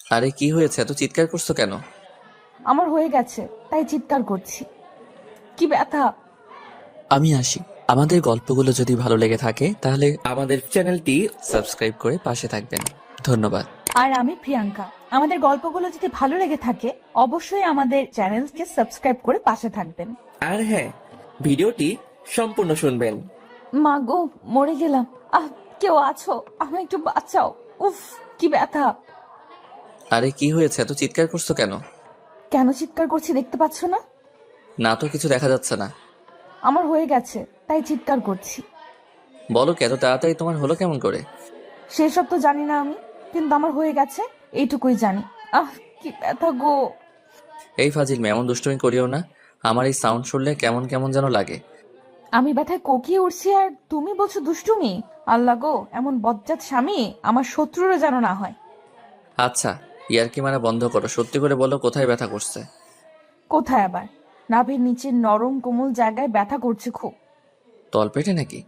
আরে কি হয়েছে, এত চিৎকার করছো কেন? আমার হয়ে গেছে, তাই চিৎকার করছি। কি ব্যথা! আমি আসি। আমাদের গল্পগুলো যদি ভালো লেগে থাকে তাহলে আমাদের চ্যানেলটি সাবস্ক্রাইব করে পাশে থাকবেন। ধন্যবাদ। আর আমি প্রিয়াঙ্কা। আমাদের গল্পগুলো যদি ভালো লেগে থাকে, অবশ্যই আমাদের চ্যানেলকে সাবস্ক্রাইব করে পাশে থাকবেন। আর হ্যাঁ, ভিডিওটি সম্পূর্ণ শুনবেন। মা গো, মরে গেলাম। আহ, কেউ আছো? আমায় একটু বাঁচাও। উফ, কি ব্যথা! আরে কি হয়েছে, এত চিৎকার করছো কেন? কেন চিৎকার করছি দেখতে পাচ্ছ না? না তো, কিছু দেখা যাচ্ছে না। আমার হয়ে গেছে, তাই চিৎকার করছি। বলো কি, এত তাড়াতাড়ি তোমার হলো কেমন করে? সেসব তো জানি না আমি, কিন্তু আমার হয়ে গেছে, এইটুকুই জানি। আহ, কি ব্যথা গো! এই ফাজিল মেয়ে, এমন দুষ্টুমি করিও না। আমার এই সাউন্ড শুনলে কেমন কেমন যেন লাগে। আমি ব্যথায় কোকিয়ে উঠছি আর তুমি বলছো দুষ্টুমি? আল্লাহ গো, এমন বজ্জাত স্বামী আমার শত্রুরও যেন না হয়। আচ্ছা, ইয়ার্কি মারা বন্ধ করো, সত্যি করে বলো কোথায় ব্যথা করছে। কোথায় আবার? নাভির নিচের নরম কোমল জায়গায় ব্যথা করছে খুব। তলপেটে নাকি?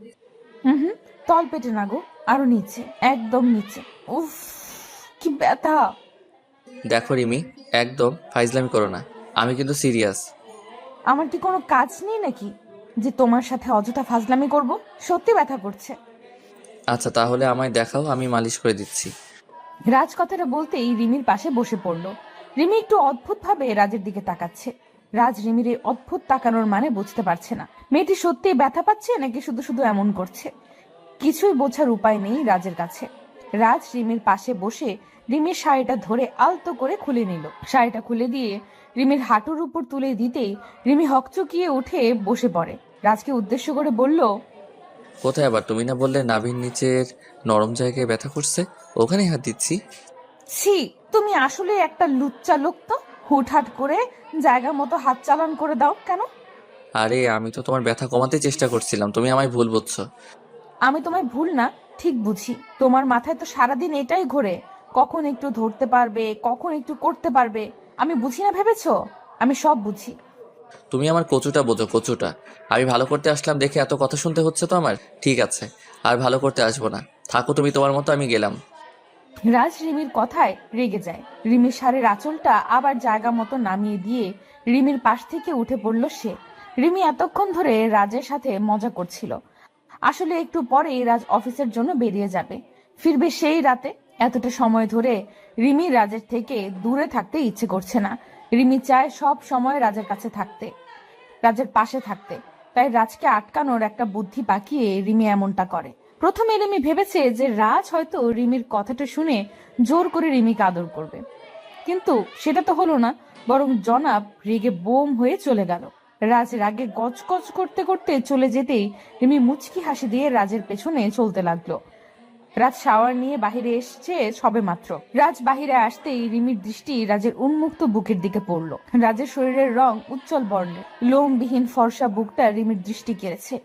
হুম হুম, তল পেটে না গো, আরো নিচে, একদম নিচে। উফ, কি ব্যথা! দেখো রিমি, একদম ফাইজলামি করো না। আমি কিন্তু সিরিয়াস। আমার কি কোনো কাজ নেই নাকি যে তোমার সাথে অযথা ফাজলামি করব? সত্যি ব্যথা করছে। আচ্ছা তাহলে আমায় দেখাও, আমি মালিশ করে দিচ্ছি। রাজ কথাটা বলতেই রিমির পাশে বসে পড়লো। রিমি একটু অদ্ভুত ভাবে রাজের দিকে তাকাচ্ছে। রাজ রিমির এই অদ্ভুত তাকানোর মানে বুঝতে পারছে না। মেয়েটি সত্যি ব্যথা পাচ্ছে নাকি শুধু শুধু এমন করছে। কিছুই বোঝার উপায় নেই রাজের কাছে। রাজ রিমির পাশে বসে রিমির শাড়িটা ধরে আলতো করে খুলে নিল। শাড়িটা খুলে দিয়ে রিমির হাঁটুর উপর তুলে দিতেই রিমি হকচকিয়ে উঠে বসে পড়ে। রাজকে উদ্দেশ্য করে বলল, কোথায় আবার? তুমি না বললে নাভির নিচের নরম জায়গায় ব্যথা করছে? ওখানেই হাত দিচ্ছি। ছি, তুমি আসলে একটা লুচ্চা লোক তো। হুটহাট করে জায়গা মতো হাত চালান করে দাও কেন? আরে আমি তো তোমার ব্যথা কমাতে চেষ্টা করছিলাম, তুমি আমায় ভুল বুঝছো। আমি তোমায় ভুল না, ঠিক বুঝি। তোমার মাথায় তো সারাদিন এটাই ঘোরে, কখন একটু ধরতে পারবে, কখন একটু করতে পারবে। আমি বুঝি না ভেবেছো? আমি সব বুঝি। তুমি আমার কচুটা বোঝো, কচুটা। আমি ভালো করতে আসলাম দেখে এত কথা শুনতে হচ্ছে তো আমার। ঠিক আছে, আর ভালো করতে আসবো না। থাকো তুমি তোমার মতো, আমি গেলাম। রাজ রিমির কথায় রেগে যায়। রিমির শাড়ির আঁচলটা আবার জায়গা মতো নামিয়ে দিয়ে রিমির পাশ থেকে উঠে পড়ল সে। রিমি এতক্ষণ ধরে রাজের সাথে মজা করছিল। আসলে একটু পরেই রাজ অফিসের জন্য বেরিয়ে যাবে, ফিরবে সেই রাতে। এতটা সময় ধরে রিমি রাজের থেকে দূরে থাকতে ইচ্ছে করছে না। রিমি চায় সব সময় রাজের কাছে থাকতে, রাজের পাশে থাকতে। তাই রাজকে আটকানোর একটা বুদ্ধি পাকিয়ে রিমি এমনটা করে। প্রথমে রিমি ভেবেছে যে রাজ হয়তো রিমির কথাটা শুনে জোর করে রিমিকে আদর করবে, কিন্তু সেটা তো হলো না। বরং জনাব রেগে বোম হয়ে চলে গেল। রাজ রাগে গজগজ করতে করতে চলে যেতেই রিমি মুচকি হাসি দিয়ে রাজের পেছনে চলতে লাগলো। রাজ শাওয়ার নিয়ে বাহিরে এসছে সবে মাত্র। রাজ বাহিরে আসতেই রিমির দৃষ্টি রাজের উন্মুক্ত বুকের দিকে পড়ল। রাজের শরীরের রং উজ্জ্বল বর্ণের, লোমবিহীন ফর্সা বুকটা রিমির দৃষ্টি কেড়েছে।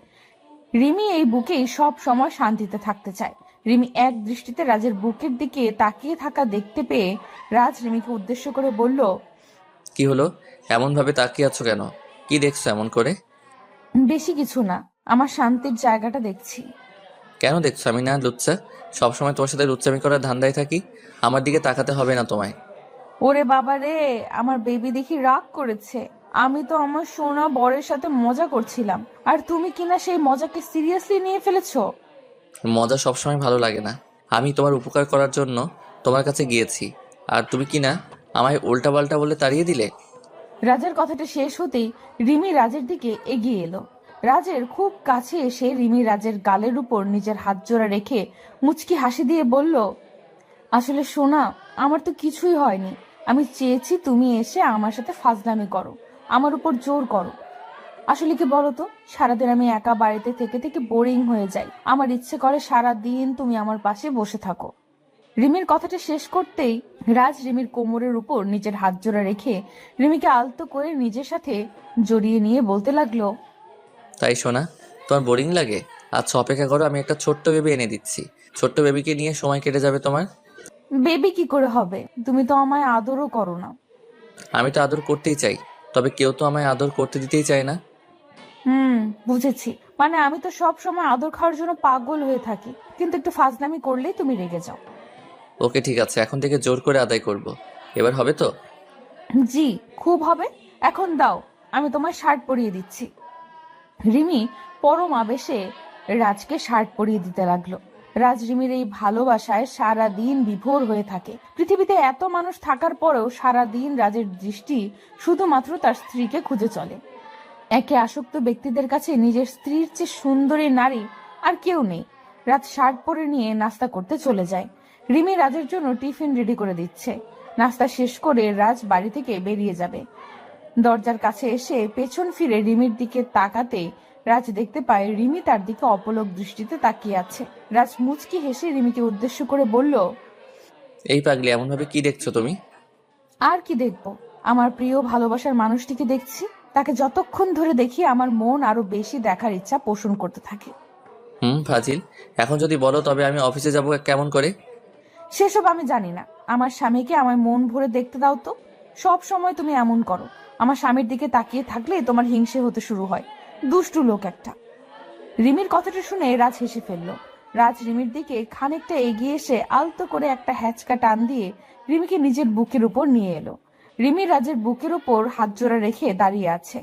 রিমি এই বুকেই সব সময় শান্তিতে থাকতে চায়। রিমি এক দৃষ্টিতে রাজের বুকের দিকে তাকিয়ে থাকা দেখতে পেয়ে রাজ রিমিকে উদ্দেশ্য করে বলল, কি হলো? এমন ভাবে তাকিয়ে আছো কেন? কি দেখছো এমন করে? বেশি কিছু না, আমার শান্তির জায়গাটা দেখছি। কেন দেখছো? আমি না লুচ্চা? সবসময় তোমার সাথে লুচ্চামি করার ধান্দায় থাকি। আমার দিকে তাকাতে হবে না তোমায়। ওরে বাবা রে, আমার বেবি দেখি রাগ করেছে। আমি তো আমার সোনা বরের সাথে মজা করছিলাম, আর তুমি কিনা সেই মজাকে সিরিয়াসলি নিয়ে ফেলেছো। মজা সবসময় ভালো লাগে না। আমি তোমার উপকার করার জন্য তোমার কাছে গিয়েছি, আর তুমি কি না আমায় উল্টাপাল্টা বলে তাড়িয়ে দিলে। রাজের কথাটা শেষ হতেই রিমি রাজের দিকে এগিয়ে এলো। রাজের খুব কাছে এসে রিমি রাজের গালের উপর নিজের হাত জোড়া রেখে মুচকি হাসি দিয়ে বলল, আসলে সোনা, আমার তো কিছুই হয়নি। আমি চেয়েছি তুমি এসে আমার সাথে ফাজলামি করো, আমার উপর জোর করো। আসলে কি বলতো, সারাদিন আমি একা বাড়িতে থেকে থেকে বোরিং হয়ে যাই। আমার ইচ্ছে করে সারা দিন তুমি আমার পাশে বসে থাকো। রিমির কথাটা শেষ করতেই রাজ রিমির কোমরের উপর নিজের হাত জোড়া রেখে রিমিকে আলতো করে নিজের সাথে জড়িয়ে নিয়ে বলতে লাগলো, তাই শোনা, তোমার বোরিং লাগে? আচ্ছা অপেক্ষা করো, আমি একটা ছোট্ট বেবি এনে দিচ্ছি। ছোট্ট বেবিকে নিয়ে সময় কেটে যাবে তোমার। বেবি কি করে হবে? তুমি তো আমায় আদরও করো না। আমি তো আদর করতেই চাই, তবে কেউ তো আমায় আদর করতে দিতেই চায় না। হুম, বুঝেছি। মানে আমি তো সব সময় আদর খাওয়ার জন্য পাগল হয়ে থাকি, কিন্তু একটু ফাজলামি করলেই তুমি রেগে যাও। ওকে ঠিক আছে, এখন থেকে জোর করে আদায় করব। এবার হবে তো? জি, খুব হবে। এখন দাও, আমি তোমার শার্ট পরিয়ে দিচ্ছি। রিমি পরম আবেশে রাজকে শার্ট পরিয়ে দিতে লাগলো। রাজ রিমির এই ভালোবাসায় সারা দিন বিভোর হয়ে থাকে। পৃথিবীতে এত মানুষ থাকার পরেও সারা দিন রাজের দৃষ্টি শুধুমাত্র তার স্ত্রীকে খুঁজে চলে। একে আসক্ত ব্যক্তিদের কাছে নিজের স্ত্রীর চেয়ে সুন্দরী নারী আর কেউ নেই। রাজ শার্ট পরে নিয়ে নাস্তা করতে চলে যায়। রিমি রাজের জন্য টিফিন রেডি করে দিচ্ছে। নাস্তা শেষ করে রাজ বাড়ি থেকে বেরিয়ে যাবে। দরজার কাছে এসে পেছন ফিরে রিমির দিকে তাকাতে রাজ দেখতে পায় রিমি তার দিকে অপলক দৃষ্টিতে তাকিয়ে আছে। রাজ মুচকি হেসে রিমিকে উদ্দেশ্য করে বলল, এই পাগলি, এমনভাবে কি দেখছো তুমি? আর কি দেখবো, আমার প্রিয় ভালোবাসার মানুষটিকে দেখছি। তাকে যতক্ষণ ধরে দেখি আমার মন আরো বেশি দেখার ইচ্ছা পোষণ করতে থাকে। ফাজিল, এখন যদি বলো তবে আমি অফিসে যাব কেমন করে? সেসব আমি জানি না। আমার স্বামীকে আমার মন ভরে দেখতে দাও তো। সব সময় তুমি এমন করো। আমার স্বামীর দিকে তাকিয়ে থাকলে তোমার হিংসে হতে শুরু হয়। দুষ্টু লোক একটা। রিমির কথাটা শুনে রাজ হেসে ফেলল। রাজ রিমির দিকে খানিকটা এগিয়ে এসে আলতো করে একটা হ্যাচকা টান দিয়ে রিমিকে নিজের বুকের উপর নিয়ে এলো। রিমি রাজের বুকের উপর হাত জোড়া রেখে দাঁড়িয়ে আছে।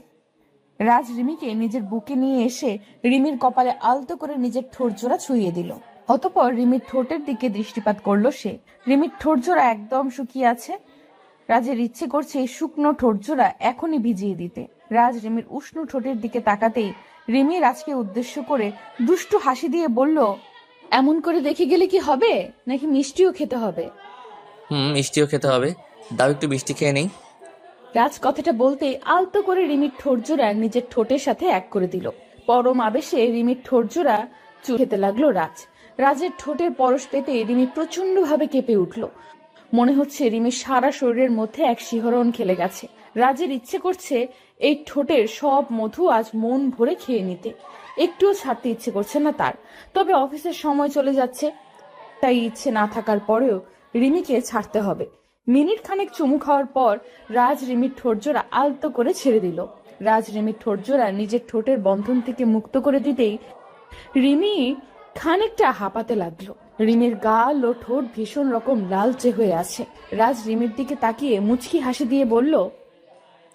রাজ রিমিকে নিজের বুকে নিয়ে এসে রিমির কপালে আলতো করে নিজের ঠোঁট জোড়া ছুঁয়ে দিল। অতঃপর রিমির ঠোঁটের দিকে দৃষ্টিপাত করলো সে। রিমির ঠোঁট জোড়া একদম শুকিয়ে আছে। রাজের ইচ্ছে করছে এই শুকনো ঠোঁট জোড়া এখনই ভিজিয়ে দিতে। রাজ রিমির উষ্ণ ঠোঁটের দিকে তাকাতেই রিমি রাজকে উদ্দেশ্য করে দুষ্টু হাসি দিয়ে বলল, এমন করে দেখে গেলে কি হবে, নাকি মিষ্টিও খেতে হবে? মিষ্টিও খেতে হবে। দাও একটু মিষ্টি খেয়ে নেই। রাজ কথাটা বলতেই আলতো করে রিমির ঠোঁট জোড়া নিজের ঠোঁটের সাথে এক করে দিল। পরম আবেশে রিমির ঠোঁট জোড়া খেতে লাগলো রাজ। রাজের ঠোঁটের পরশ পেতে রিমি প্রচন্ড ভাবে কেঁপে উঠল। মনে হচ্ছে রিমির সারা শরীরের মধ্যে এক শিহরণ খেলে গেছে। রাজের ইচ্ছে করছে এই ঠোঁটের সব মধু আজ মন ভরে খেয়ে নিতে। একটুও ছাড়তে ইচ্ছে করছে না তার। তবে অফিসের সময় চলে যাচ্ছে, তাই ইচ্ছে না থাকার পরেও রিমিকে ছাড়তে হবে। মিনিট খানেক চুমু খাওয়ার পর রাজ রিমির ঠোঁট জোড়া আলতো করে ছেড়ে দিল। রাজ রিমির ঠোঁট জোড়া নিজের ঠোঁটের বন্ধন থেকে মুক্ত করে দিতেই রিমি খানিকটা হাঁপাতে লাগলো। রিমির গাল ও ঠোঁট ভীষণ রকম লালচে হয়ে আছে। রাজ রিমির দিকে তাকিয়ে মুচকি হাসি দিয়ে বলল,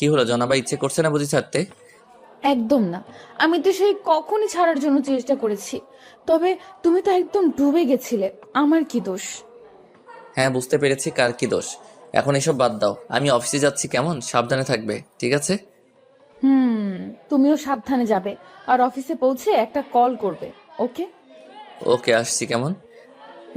কি হলো জনাবা, ইচ্ছে করছে না বুঝি ছাড়তে? একদম না। আমি তো সেই কখনই ছাড়ার জন্য চেষ্টা করেছি। তবে তুমি তো একদম ডুবে গেছিলে। আমার কি দোষ? হ্যাঁ, বুঝতে পেরেছি কার কি দোষ। এখন এসব বাদ দাও, আমি অফিসে যাচ্ছি, কেমন? সাবধানে থাকবে, ঠিক আছে? তুমিও সাবধানে যাবে। আর অফিসে পৌঁছে একটা কল করবে, ওকে? ওকে, আসছি, কেমন?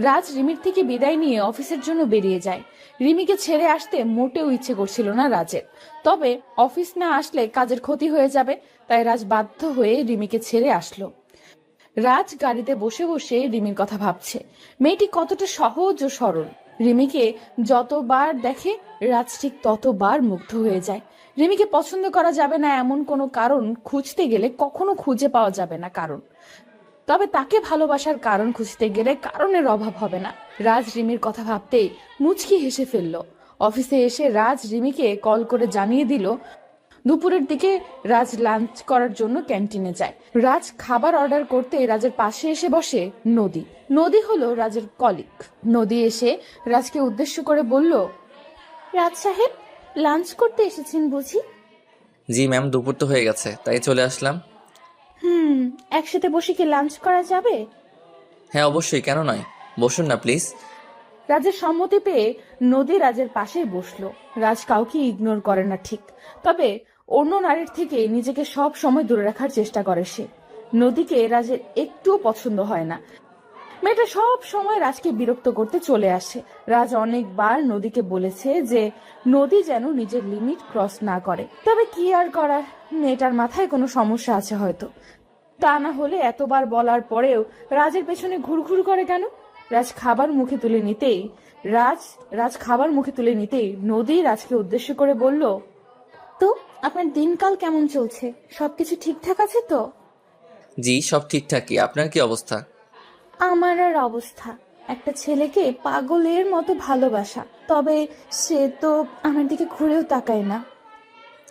রাজ রিমির থেকে বিদায় নিয়ে অফিসের জন্য বেরিয়ে যায়। রিমিকে ছেড়ে আসতে মোটেও ইচ্ছে করছিল না রাজের। তবে অফিস না আসলে কাজের ক্ষতি হয়ে যাবে, তাই রাজ বাধ্য হয়ে রিমিকে ছেড়ে আসলো। রাজ গাড়িতে বসে বসে রিমির কথা ভাবছে। মেয়েটি কতটা সহজ ও সরল। রিমিকে যতবার দেখে রাজ ঠিক ততবার মুগ্ধ হয়ে যায়। রিমিকে পছন্দ করা যাবে না এমন কোনো কারণ খুঁজতে গেলে কখনো খুঁজে পাওয়া যাবে না কারণ। তবে তাকে ভালোবাসার কারণ খুঁজতে গেলে কারণের অভাব হবে না। রাজ রিমির কথা ভাবতেই মুচকি হেসে ফেলল। অফিসে এসে রাজ রিমিকে কল করে জানিয়ে দিল দুপুরের দিকে রাজ লাঞ্চ করার জন্য ক্যান্টিনে যায়। রাজ খাবার অর্ডার করতে রাজের পাশে এসে বসে নদী। নদী হলো রাজের কলিগ। নদী এসে রাজকে উদ্দেশ্য করে বলল, রাজ সাহেব, লাঞ্চ করতে এসেছেন বুঝি? জি ম্যাম, দুপুর তো হয়ে গেছে, তাই চলে আসলাম। একসাথে বসে কি লাঞ্চ করা যাবে? হ্যাঁ অবশ্যই, কেন নয়, বসুন না প্লিজ। রাজের সম্মতি পেয়ে নদী রাজের পাশেই বসলো। রাজ কাউকে ইগনোর করে না ঠিক, তবে অন্য নারীর থেকে নিজেকে সব সময় দূরে রাখার চেষ্টা করে সে। নদীকে রাজের একটুও পছন্দ হয় না। মেয়েটা সব সময় রাজকে বিরক্ত করতে চলে আসে। রাজ অনেকবার নদীকে বলেছে যে নদী যেন নিজের লিমিট ক্রস না করে। তবে কি আর করার, মেয়েটার মাথায় কোনো সমস্যা আছে হয়তো। তা না হলে এতবার বলার পরেও রাজের পেছনে ঘুরঘুর করে কেন? রাজ খাবার মুখে তুলে নিতেই নদী রাজকে উদ্দেশ্য করে বলল, তো আপনার দিনকাল কেমন চলছে? সবকিছু ঠিকঠাক আছে তো? জি, সব ঠিকঠাকই। আপনার কি অবস্থা? আমার আর অবস্থা, একটা ছেলেকে পাগলের মতো ভালোবাসা, তবে সে তো আমার দিকে ঘুরেও তাকায় না।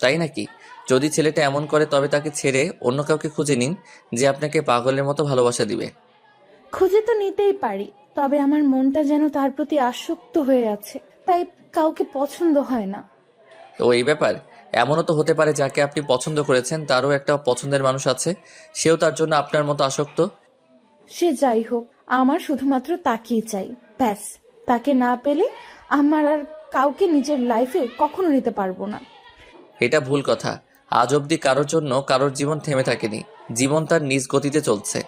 তাই নাকি? যদি ছেলেটা এমন করে তবে তাকে ছেড়ে অন্য কাউকে খুঁজে নিন যে আপনাকে পাগলের মতো ভালোবাসা দিবে। খুঁজে তো নিতেই পারি, তবে আমার মনটা যেন তার প্রতি আসক্ত হয়ে আছে, তাই কাউকে পছন্দ হয় না। তো এই ব্যাপার, এমনও তো হতে পারে যাকে আপনি পছন্দ করেছেন তারও একটা পছন্দের মানুষ আছে, সেও তার জন্য আপনার মতো আসক্ত। সে যাই হোক, আমার শুধুমাত্র তাকেই চাই, ব্যাস। তাকে না পেলে আমার আর কাউকে নিজের লাইফে কখনো নিতে পারবো না। এটা ভুল কথা। আজ অবধি কারোর জন্য কারোর জীবন থেমে থাকেনি, জীবন তার নিজ গতিতে চলছে।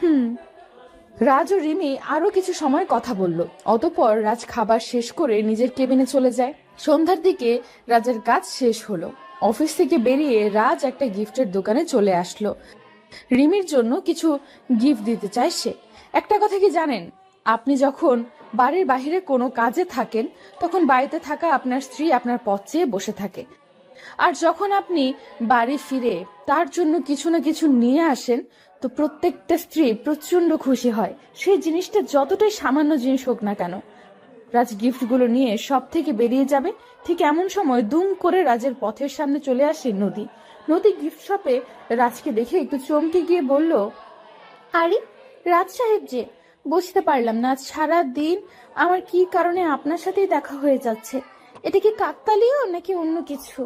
হুম। রাজ ও রিমি আরো কিছু সময় কথা বলল। অতঃপর রাজ খাবার শেষ করে নিজের কেবিনে চলে যায়। সন্ধ্যার দিকে রাজের কাজ শেষ হলো। অফিস থেকে বেরিয়ে রাজ একটা গিফটের দোকানে চলে আসলো। রিমির জন্য কিছু গিফট দিতে চায় সে। একটা কথা কি জানেন, আপনি যখন বাড়ির বাইরে কোনো কাজে থাকেন তখন বাড়িতে থাকা আপনার স্ত্রী আপনার পথ চেয়ে বসে থাকে, আর যখন আপনি বাড়ি ফিরে তার জন্য কিছু না কিছু নিয়ে আসেন তো প্রত্যেকটা স্ত্রী প্রচন্ড খুশি হয়, সেই জিনিসটা যতটাই সামান্য জিনিস হোক না কেন। রাজ গিফটগুলো নিয়ে সব থেকে বেরিয়ে যাবে, ঠিক এমন সময় দুম করে রাজের পথের সামনে চলে আসে নদী। নদী গিফট শপে রাজকে দেখে একটু চমকে গিয়ে বলল, আরে, রাজ সাহেব যে, বুঝতে পারলাম না আজ সারা দিন আমার কি কারণে আপনার সাথেই দেখা হয়ে যাচ্ছে। এটা কি কাকতালীয় নাকি অন্য কিছু?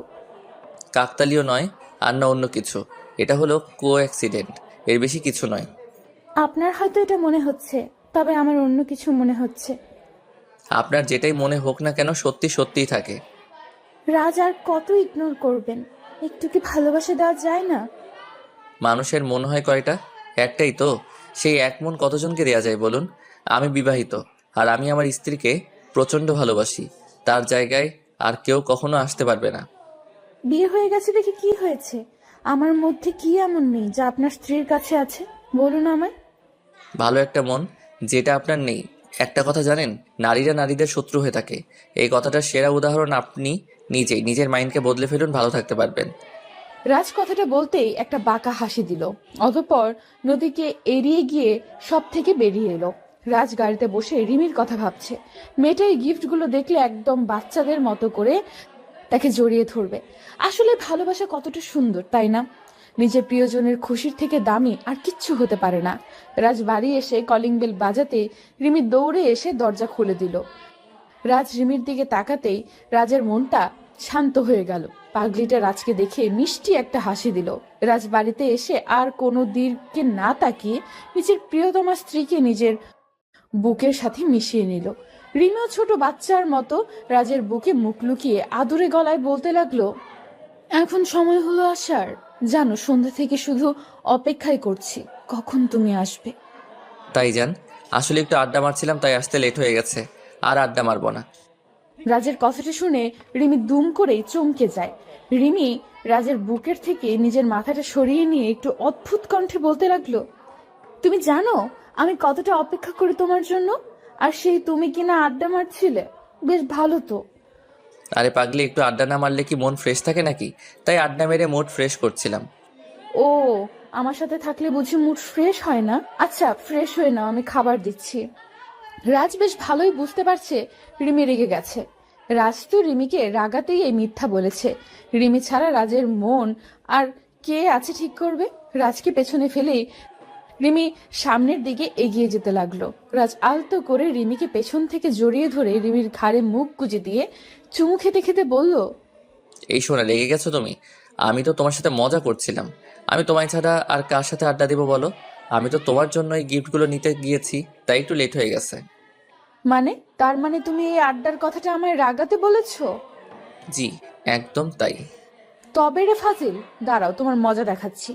কাকতালীয় নয়, আর না অন্য কিছু। এটা হলো কো অ্যাক্সিডেন্ট, এর বেশি কিছু নয়। আপনার হয়তো এটা মনে হচ্ছে, তবে আমার অন্য কিছু মনে হচ্ছে। আপনার যেটাই মনে হোক না কেন সত্যি সত্যিই থাকে। রাজ আর কত ইগনোর করবেন? একটু কি ভালোবাসা দেওয়া যায় না? মানুষের মন হয় কয়টা? একটাই তো। সেই এক মন কতজনকে দেয়া যায় বলুন? আমি বিবাহিত, আর আমি আমার স্ত্রীকে প্রচণ্ড ভালোবাসি। তার জায়গায় আর কেউ কখনো আসতে পারবে না। বিয়ে হয়ে গেছে দেখে কি হয়েছে? আমার মধ্যে কি এমন নেই যা আপনার স্ত্রীর কাছে আছে? বলুন আমায়। ভালো একটা মন, যেটা আপনার নেই। একটা কথা জানেন, নারীরা নারীদের শত্রু হয়ে থাকে। এই কথাটার সেরা উদাহরণ আপনি নিজেই। নিজের মাইন্ডকে বদলে ফেলুন, ভালো থাকতে পারবেন। রাজ কথাটা বলতেই একটা বাঁকা হাসি দিল। অতঃপর নদীকে এড়িয়ে গিয়ে সব থেকে বেরিয়ে এলো। রাজ গাড়িতে বসে রিমির কথা ভাবছে। মেয়েটা এই গিফটগুলো দেখলে একদম বাচ্চাদের মতো করে তাকে জড়িয়ে ধরবে। আসলে ভালোবাসা কতটা সুন্দর, তাই না? নিজের প্রিয়জনের খুশির থেকে দামি আর কিচ্ছু হতে পারে না। রাজ বাড়ি এসে কলিং বেল বাজাতে রিমি দৌড়ে এসে দরজা খুলে দিল। রাজ রিমির দিকে তাকাতেই রাজের মনটা শান্ত হয়ে গেল। পাগলিটা রাজকে দেখে মিষ্টি একটা হাসি দিল। রাজ বাড়িতে এসে আর কোনো দিকে না তাকিয়ে নিজের প্রিয়তমা স্ত্রীকে নিজের বুকের সাথে মিশিয়ে নিল। রিমিও ছোট বাচ্চার মতো রাজের বুকে মুখ লুকিয়ে আদুরে গলায় বলতে লাগলো, এখন সময় হলো আসার। জানো, সন্ধ্যা থেকে শুধু অপেক্ষাই করছি কখন তুমি আসবে। তাই যান, আসলে একটু আড্ডা মারছিলাম তাই আসতে লেট হয়ে গেছে। আর আড্ডা মারবো না। রাজের কথাটা শুনে রিমি দুম করেই চমকে যায়। রিমি রাজের বুকের থেকে নিজের মাথাটা সরিয়ে নিয়ে একটু অদ্ভুত কণ্ঠে বলতে লাগলো, তুমি জানো আমি কতটা অপেক্ষা করি তোমার জন্য, আর সেই তুমি কিনা আড্ডা মারছিলে। বেশ ভালো তো। আরে পাগলি, একটু আড্ডা না মারলে কি মন ফ্রেশ থাকে নাকি? তাই আড্ডা মেরে মুড ফ্রেশ করছিলাম। ও, আমার সাথে থাকলে বুঝি মুড ফ্রেশ হয় না? আচ্ছা, ফ্রেশ হয়ে নাও, আমি খাবার দিচ্ছি। রাজ বেশ ভালোই বুঝতে পারছে রিমি রেগে গেছে। রাজ তো রিমিকে রাগাতেই এই মিথ্যা বলেছে। রিমি ছাড়া রাজের মন আর কে আছে ঠিক করবে? রাজকে পেছনে ফেলেই রিমি সামনের দিকে এগিয়ে যেতে লাগলো। রাজ আলতো করে রিমিকে পেছন থেকে জড়িয়ে ধরে রিমির ঘাড়ে মুখ গুজে দিয়ে চুমু খেতে খেতে বলল, এই শোনা, লেগে গেছো তুমি? আমি তো তোমার সাথে মজা করছিলাম। আমি তোমায় ছাড়া আর কার সাথে আড্ডা দিব বলো? আমি তো তোমার জন্য এই গিফটগুলো নিতে গিয়েছি, তাই একটু লেট হয়ে গেছে। মানে তার মানে তুমি এই আড্ডার কথাটা আমায় রাগাতে বলেছো? জি, একদম তাই। তবে রে ফাজিল, দাঁড়াও তোমার মজা দেখাচ্ছি।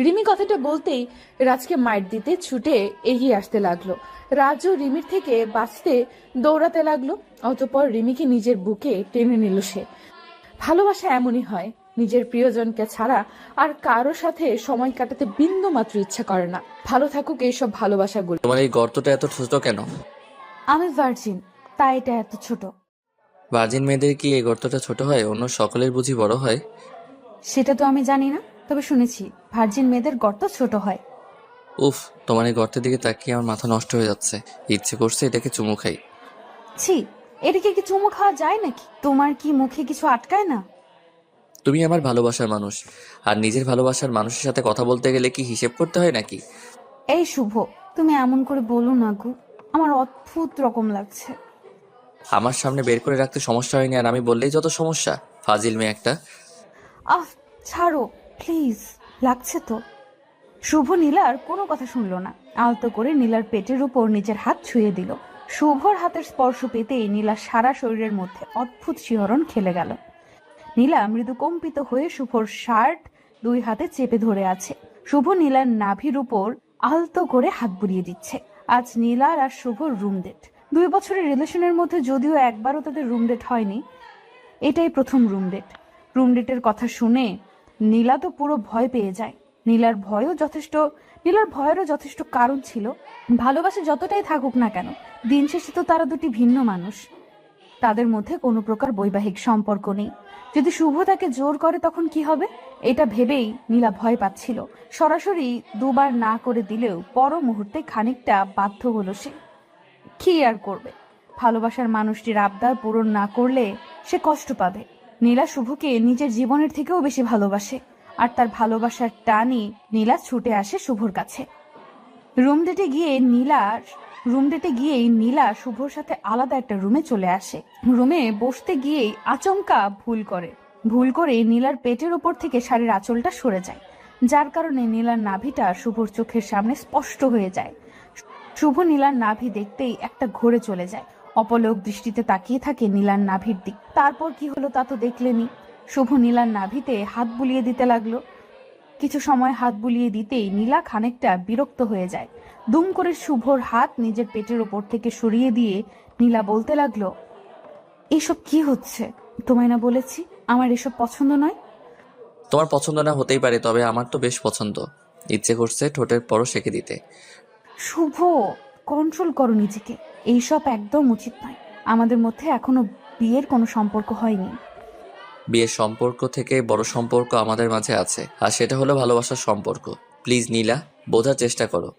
রিমি কথাটা বলতেই রাজকে মাইর দিতে ছুটে এগিয়ে আসতে লাগলো। রাজও রিমির থেকে বাঁচতে দৌড়াতে লাগলো। অতঃপর রিমিকে নিজের বুকে টেনে নিল সে। ভালোবাসা এমনই হয়, নিজের প্রিয়জনকে ছাড়া আর কারো সাথে সময় কাটাতে বিন্দু মাত্র ইচ্ছা করে না। ভালো থাকুক এইসব ভালোবাসাগুলো। তোমার এই গর্তটা এত ছোট কেন? আমি ভার্জিন, তাই এটা এত ছোট। ভার্জিন মেয়েদের কি এই গর্তটা ছোট হয়? অন্য সকলের বুঝি বড় হয়? সেটা তো আমি জানি না, তবে শুনেছি ভার্জিন মেয়েদের গর্ত ছোট হয়। উফ, তোমার এই গর্তের দিকে তাকিয়ে আমার মাথা নষ্ট হয়ে যাচ্ছে। ইচ্ছে করছে এটাকে চুমু খাই। ছি, এটাকে কি চুমু খাওয়া যায় নাকি? তোমার কি মুখে কিছু আটকায় না? তুমি আমার ভালোবাসার মানুষ, আর নিজের ভালোবাসার মানুষের সাথে কথা বলতে গেলে কি হিসেব করতে হয় নাকি? এই শুভ, তুমি এমন করে বলো না গো, আমার অদ্ভুত রকম লাগছে। আমার সামনে বের করে রাখতে সমস্যা হয়নি, আর আমি বললেই যত সমস্যা। ফাজিল মেয়ে একটা। আহ, ছাড়ো প্লিজ, লাগছে তো। শুভ নীলার কোনো কথা শুনলো না, আলতো করে নীলার পেটের উপর নিজের হাত ছুঁয়ে দিল। শুভর হাতের স্পর্শ পেতেই নীলার সারা শরীরের মধ্যে অদ্ভুত শিহরণ খেলে গেল। নীলা মৃদু কম্পিত হয়ে শুভর শার্ট দুই হাতে চেপে ধরে আছে। শুভ নীলার নাভির উপর আলতো করে হাত বুলিয়ে দিচ্ছে। আজ নীলার আর শুভর রুম ডেট। 2 বছরের রিলেশনের মধ্যে যদিও একবারও তাদের রুম ডেট হয়নি, এটাই প্রথম রুম ডেট। রুম ডেটের কথা শুনে নীলা তো পুরো ভয় পেয়ে যায়। নীলার ভয়েরও যথেষ্ট কারণ ছিল। ভালোবাসা যতটাই থাকুক না কেন, দিন শেষে তো তারা দুটি ভিন্ন মানুষ। তাদের মধ্যে কোনো প্রকার বৈবাহিক সম্পর্ক নেই। যদি শুভ তাকে জোর করে তখন কি হবে, এটা ভেবেই নীলা ভয় পাচ্ছিল। সরাসরি দুবার না করে দিলেও পর মুহূর্তে খানিকটা বাধ্য হলো সে। কি আর করবে, ভালোবাসার মানুষটির আবদার পূরণ না করলে সে কষ্ট পাবে। নীলা শুভকে নিজের জীবনের থেকেও বেশি ভালোবাসে, আর তার ভালোবাসার টানই নীলা ছুটে আসে শুভর কাছে। রুম ডেটে গিয়েই নীলা শুভর সাথে আলাদা একটা রুমে চলে আসে। রুমে বসতে গিয়েই আচমকা ভুল করে নীলার পেটের ওপর থেকে শাড়ির আঁচলটা সরে যায়, যার কারণে নীলার নাভিটা শুভর চোখের সামনে স্পষ্ট হয়ে যায়। শুভ নীলার নাভি দেখতেই একটা ঘোরে চলে যায়, অপলক দৃষ্টিতে তাকিয়ে থাকে নীলার নাভির দিক। তারপর কি হলো তা তো দেখলেনি। শুভ নীলার নাভিতে হাত বুলিয়ে দিতে লাগলো। কিছু সময় হাত বুলিয়ে দিতেই নীলা খানিকটা বিরক্ত হয়ে যায়। দুম করে শুভর হাত নিজের পেটের ওপর থেকে সরিয়ে দিয়ে নীলা বলতে লাগলো, এসব কি হচ্ছে? তোমায় না বলেছি আমার এসব পছন্দ নয়? তোমার পছন্দ না হতেই পারে, তবে আমার তো বেশ পছন্দ। ইচ্ছে করছে ঠোঁটের পরও সেঁকে দিতে। শুভ, কন্ট্রোল করো নিজেকে। এইসব একদম উচিত নয়। আমাদের মধ্যে এখনো বিয়ের কোনো সম্পর্ক হয়নি। বিয়ের সম্পর্ক থেকে বড় সম্পর্ক আমাদের মাঝে আছে, আর সেটা হলো ভালোবাসার সম্পর্ক। প্লিজ নীলা, বোঝার চেষ্টা করো।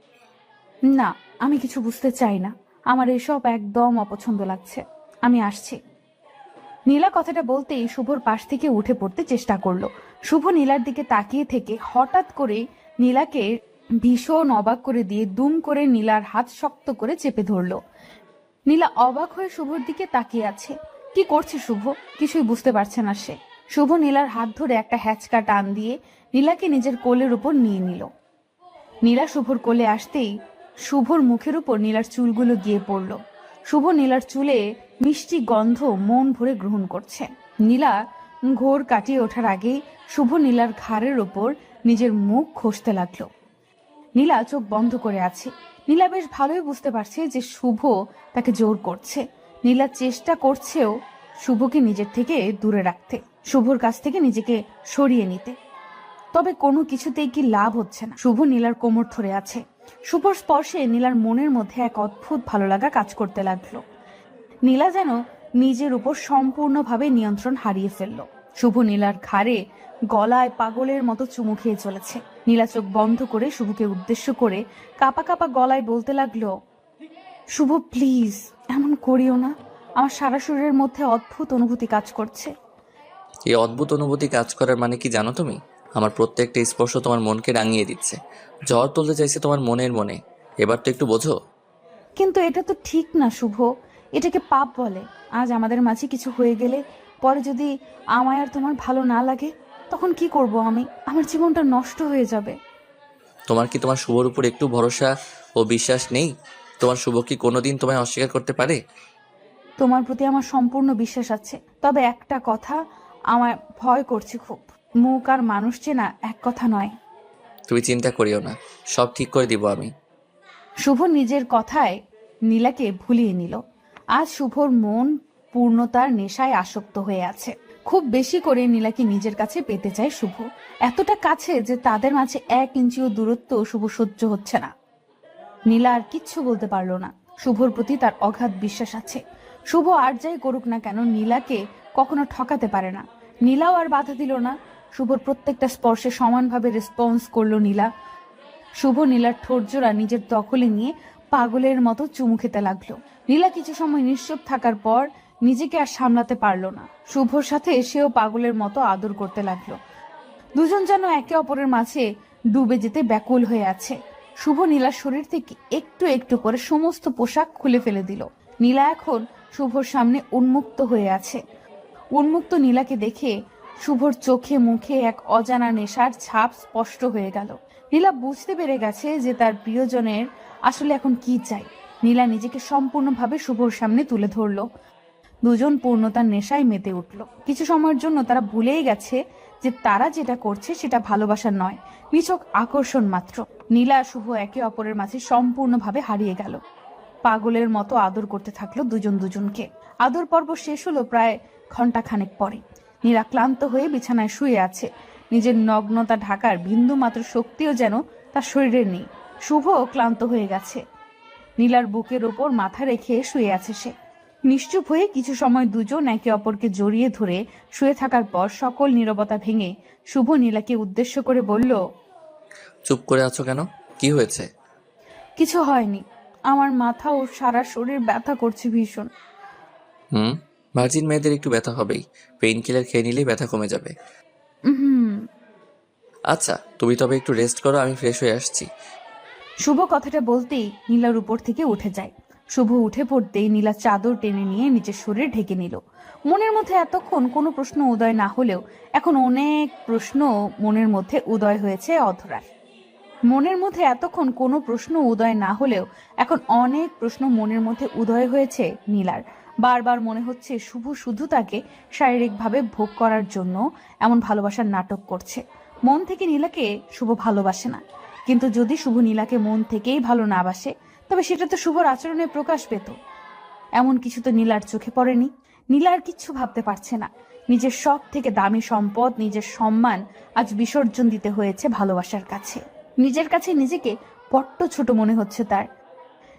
না, আমি কিছু বুঝতে চাই না। আমার এসব একদম অপছন্দ লাগছে। আমি আসছি। নীলা কথাটা বলতেই শুভর পাশ থেকে উঠে পড়তে চেষ্টা করলো। শুভ নীলার দিকে তাকিয়ে থেকে হঠাৎ করে নীলাকে ভীষণ অবাক করে দিয়ে দুম করে নীলার হাত শক্ত করে চেপে ধরলো। নীলা অবাক হয়ে শুভর দিকে তাকিয়ে আছে। কি করছে শুভ, কিছুই বুঝতে পারছে না সে। শুভ নীলার হাত ধরে একটা হ্যাচকা টান দিয়ে নীলাকে নিজের কোলের উপর নিয়ে নিল। নীলা শুভর কোলে আসতেই শুভর মুখের উপর নীলার চুলগুলো গিয়ে পড়ল। শুভ নীলার চুলে মিষ্টি গন্ধ মন ভরে গ্রহণ করছে। নীলা ঘোর কাটিয়ে ওঠার আগেই শুভ নীলার ঘাড়ের ওপর নিজের মুখ ঘষতে লাগলো। নীলা চোখ বন্ধ করে আছে। নীলা বেশ ভালোই বুঝতে পারছে যে শুভ তাকে জোর করছে। নীলা চেষ্টা করছেও শুভকে নিজের থেকে দূরে রাখতে, শুভর কাছ থেকে নিজেকে সরিয়ে নিতে। তবে কোনো কিছুতেই কি লাভ হচ্ছে না। শুভ নীলার কোমর ধরে আছে। শুভর স্পর্শে নীলার মনের মধ্যে এক অদ্ভুত ভালো লাগা কাজ করতে লাগলো। নীলা যেন নিজের উপর সম্পূর্ণভাবে নিয়ন্ত্রণ হারিয়ে ফেলল। শুভ নীলার ঘাড়ে গলায় পাগলের মতো চুমু খেয়ে চলেছে। নীলা চোখ বন্ধ করে শুভকে উদ্দেশ্য করে কাপা কাপা গলায় বলতে লাগলো, শুভ প্লিজ, এমন করিও না। আমার সারা শরীরের মধ্যে অদ্ভুত অনুভূতি কাজ করছে। এই অদ্ভুত অনুভূতি কাজ করার মানে কি জানো তুমি? আমার প্রত্যেকটা স্পর্শ তোমার মনকে রাঙিয়ে দিচ্ছে, ঝড় তুলতে চাইছে তোমার মনে। এবার তো একটু বোঝো। কিন্তু এটা তো ঠিক না শুভ, এটাকে পাপ বলে। আজ আমাদের মাঝে কিছু হয়ে গেলে পরে যদি আমায় আর তোমার ভালো না লাগে, তখন কি করব আমি? আমার জীবনটা নষ্ট হয়ে যাবে। তোমার কি তোমার শুভর উপর একটু ভরসা ও বিশ্বাস নেই? তোমার শুভ কি কোনোদিন তোমায় অস্বীকার করতে পারে? তোমার প্রতি আমার সম্পূর্ণ বিশ্বাস আছে, তবে একটা কথা আমার ভয় করছে খুব। মুখ আর মানুষ চেনা এক কথা নয়। তুমি চিন্তা করিও না, সব ঠিক করে দিব আমি। শুভ নিজের কথায় নীলাকে ভুলিয়ে নিল। আজ শুভর মন পূর্ণতার নেশায় আসক্ত হয়ে আছে। খুব বেশি করে নীলাকে নিজের কাছে পেতে চায় শুভ, এতটা কাছে যে তাদের মাঝে 1 ইঞ্চিও দূরত্ব শুভ সহ্য হচ্ছে না। নীলা আর কিচ্ছু বলতে পারলো না। শুভর প্রতি তার অগাধ বিশ্বাস আছে। শুভ আর যাই করুক না কেন নীলাকে কখনো ঠকাতে পারে না। নীলাও আর বাধা দিল না। শুভর প্রত্যেকটা স্পর্শে সমানভাবে রেসপন্স করলো নীলা। শুভ নীলার ঠোঁটজোড়া নিজের দখলে নিয়ে পাগলের মতো চুমু খেতে লাগলো। নীলা কিছু সময় নিশ্চুপ থাকার পর নিজেকে আর সামলাতে পারলো না। শুভর সাথে সেও পাগলের মতো আদর করতে লাগলো। দুজন যেন একে অপরের মাঝে ডুবে যেতে ব্যাকুল হয়ে আছে। শুভ নীলার শরীর থেকে একটু একটু করে সমস্ত পোশাক খুলে ফেলে দিল। নীলা এখন শুভর সামনে উন্মুক্ত হয়ে আছে। উন্মুক্ত নীলাকে দেখে শুভর চোখে মুখে এক অজানা নেশার ছাপ স্পষ্ট হয়ে গেল। নীলা বুঝতে পেরে গেছে যে তার প্রিয়জনের আসলে এখন কি চাই। নীলা নিজেকে সম্পূর্ণভাবে শুভর সামনে তুলে ধরলো। দুজন পূর্ণতার নেশায় মেতে উঠল। কিছু সময়ের জন্য তারা ভুলেই গেছে যে তারা যেটা করছে সেটা ভালোবাসা নয়, নিছক আকর্ষণ মাত্র। নীলা আর শুভ একে অপরের মাঝে সম্পূর্ণভাবে হারিয়ে গেল। পাগলের মতো আদর করতে থাকলো দুজন দুজনকে। আদর পর্ব শেষ হলো প্রায় ঘন্টাখানেক পরে। নীলা ক্লান্ত হয়ে বিছানায় শুয়ে আছে। নিজের নগ্নতা ঢাকার বিন্দু মাত্র শক্তিও যেন তার শরীরে নেই। শুভ ক্লান্ত হয়ে গেছে। নীলার বুকের ওপর মাথা রেখে শুয়ে আছে সে। নিশ্চুপ হয়ে কিছু সময় দুজন একে অপরকে জড়িয়ে ধরে শুয়ে থাকার পর সকল নীরবতা ভেঙে শুভ নীলাকে উদ্দেশ্য করে বলল, চুপ করে আছো কেন? কি হয়েছে? কিছু হয়নি। আমার মাথা ও সারা শরীর ব্যথা করছে ভীষণ। ভার্জিন মেয়েদের একটু ব্যথা হবেই, পেইন কিলার খেয়ে নিলেই ব্যথা কমে যাবে। হুম। আচ্ছা, তুমি তবে একটু রেস্ট করো, আমি ফ্রেশ হয়ে আসছি। শুভ কথাটা বলতেই নীলার উপর থেকে উঠে যায়। শুভ উঠে পড়তেই নীলা চাদর টেনে নিয়ে নিজের শরীর ঢেকে নিল। মনের মধ্যে এতক্ষণ কোনো প্রশ্ন উদয় না হলেও এখন অনেক প্রশ্ন মনের মধ্যে উদয় হয়েছে অধরার। মনের মধ্যে এতক্ষণ কোনো প্রশ্ন উদয় না হলেও এখন অনেক প্রশ্ন মনের মধ্যে উদয় হয়েছে নীলার। বারবার মনে হচ্ছে শুভ শুধু তাকে শারীরিকভাবে ভোগ করার জন্য এমন ভালোবাসার নাটক করছে। মন থেকে নীলাকে শুভ ভালোবাসে না, কিন্তু যদি শুভ নীলাকে মন থেকেই ভালো না বাসে তবে সেটা তো শুভর আচরণে প্রকাশ পেত। এমন কিছু তো নীলার চোখে পড়েনি। নীলা আর কিচ্ছু ভাবতে পারছে না। নিজের সব থেকে দামি সম্পদ, নিজের সম্মান আজ বিসর্জন দিতে হয়েছে ভালোবাসার কাছে। নিজের কাছে নিজেকে বড্ড ছোট মনে হচ্ছে তার।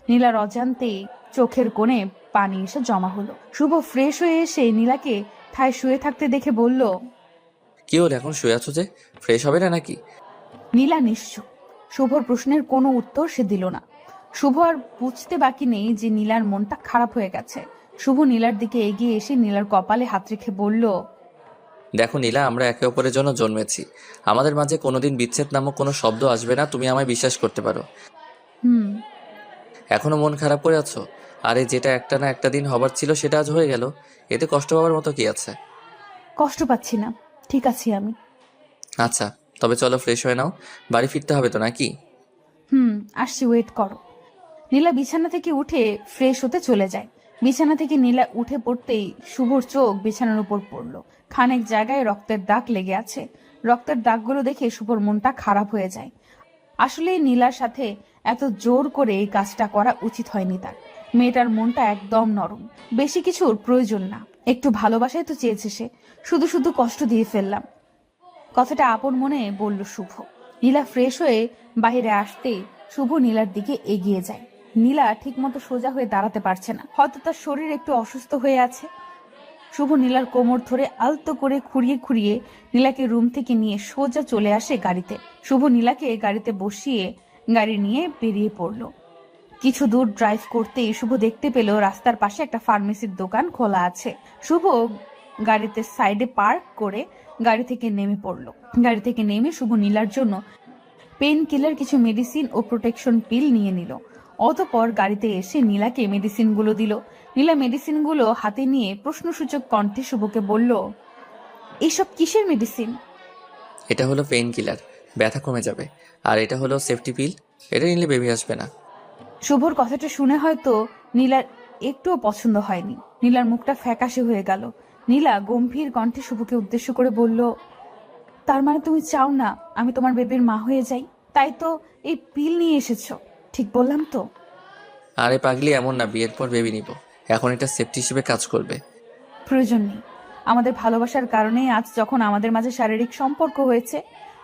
নীলার অজান্তেই চোখের কোণে পানি এসে জমা হলো। শুভ ফ্রেশ হয়ে এসে নীলাকে ঠায় শুয়ে থাকতে দেখে বলল, কি হল, এখন শুয়ে আছো যে? ফ্রেশ হবে না নাকি? নীলা নিশ্চুপ। শুভর প্রশ্নের কোনো উত্তর সে দিল না। শুভ আর বুঝতে বাকি নেই যে নীলার মনটা খারাপ হয়ে গেছে। শুভ নীলার দিকে এগিয়ে এসে নীলার কপালে হাত রেখে বলল, দেখো নীলা, আমরা একে অপরের জন্য জন্মেছি। আমাদের মাঝে কোনোদিন বিচ্ছেদ নামক কোনো শব্দ আসবে না, তুমি আমায় বিশ্বাস করতে পারো। হুম। এখনো মন খারাপ করে আছো? আরে যেটা একটা না একটা দিন হবার ছিল সেটা আজ হয়ে গেল, এতে কষ্ট পাওয়ার মতো কি আছে? কষ্ট পাচ্ছি না, ঠিক আছি আমি। আচ্ছা, তবে চলো ফ্রেশ হয়ে নাও, বাড়ি ফিরতে হবে তো নাকি? আসছি, ওয়েট করো। নীলা বিছানা থেকে উঠে ফ্রেশ হতে চলে যায়। বিছানা থেকে নীলা উঠে পড়তেই শুভর চোখ বিছানার উপর পড়ল। খানেক জায়গায় রক্তের দাগ লেগে আছে। রক্তের দাগগুলো দেখে শুভর মনটা খারাপ হয়ে যায়। আসলে নীলার সাথে এত জোর করে এই কাজটা করা উচিত হয়নি তার। মেয়েটার মনটা একদম নরম, বেশি কিছুর প্রয়োজন না। একটু ভালোবাসাই তো চেয়েছে সে, শুধু শুধু কষ্ট দিয়ে ফেললাম। কথাটা আপন মনে বলল শুভ। নীলা ফ্রেশ হয়ে বাইরে আসতেই শুভ নীলার দিকে এগিয়ে যায়। নীলা ঠিকমতো সোজা হয়ে দাঁড়াতে পারছে না, হয়তো তার শরীর একটু অসুস্থ হয়ে আছে। শুভ নীলার কোমর ধরে আলতো করে খুঁড়িয়ে খুঁড়িয়ে নীলাকে রুম থেকে নিয়ে সোজা চলে আসে গাড়িতে। শুভ নীলাকে গাড়িতে বসিয়ে গাড়ি নিয়ে বেরিয়ে পড়ল। কিছু দূর ড্রাইভ করতেই শুভ দেখতে পেল রাস্তার পাশে একটা ফার্মেসির দোকান খোলা আছে। শুভ গাড়িতে সাইডে পার্ক করে গাড়ি থেকে নেমে পড়ল। গাড়ি থেকে নেমে শুভ নীলার জন্য পেন কিলার, কিছু মেডিসিন ও প্রোটেকশন পিল নিয়ে নিল। অতঃপর গাড়িতে এসে নীলাকে মেডিসিনগুলো দিল। নীলা মেডিসিনগুলো হাতে নিয়ে প্রশ্নসূচক কণ্ঠে শুভকে বলল, এইসব কিসের মেডিসিন? এটা হলো পেইন কিলার, ব্যথা কমে যাবে। আর এটা হলো সেফটি পিল, এটা নিলে বেবি আসবে না। শুভর কথাটা শুনে হয়তো নীলার একটুও পছন্দ হয়নি। নীলার মুখটা ফ্যাকাশে হয়ে গেল। নীলা গম্ভীর কণ্ঠে শুভকে উদ্দেশ্য করে বলল, তার মানে তুমি চাও না আমি তোমার বেবির মা হয়ে যাই? তাই তো এই পিল নিয়ে এসেছো, ঠিক বললাম তো? আরে পাগলি, এমন না, বিয়ের পর বেবি নিব, এখন এটা সেফটি হিসেবে কাজ করবে। প্রয়োজন নেই। আমাদের ভালোবাসার কারণেই আজ যখন আমাদের মাঝে শারীরিক সম্পর্ক হয়েছে,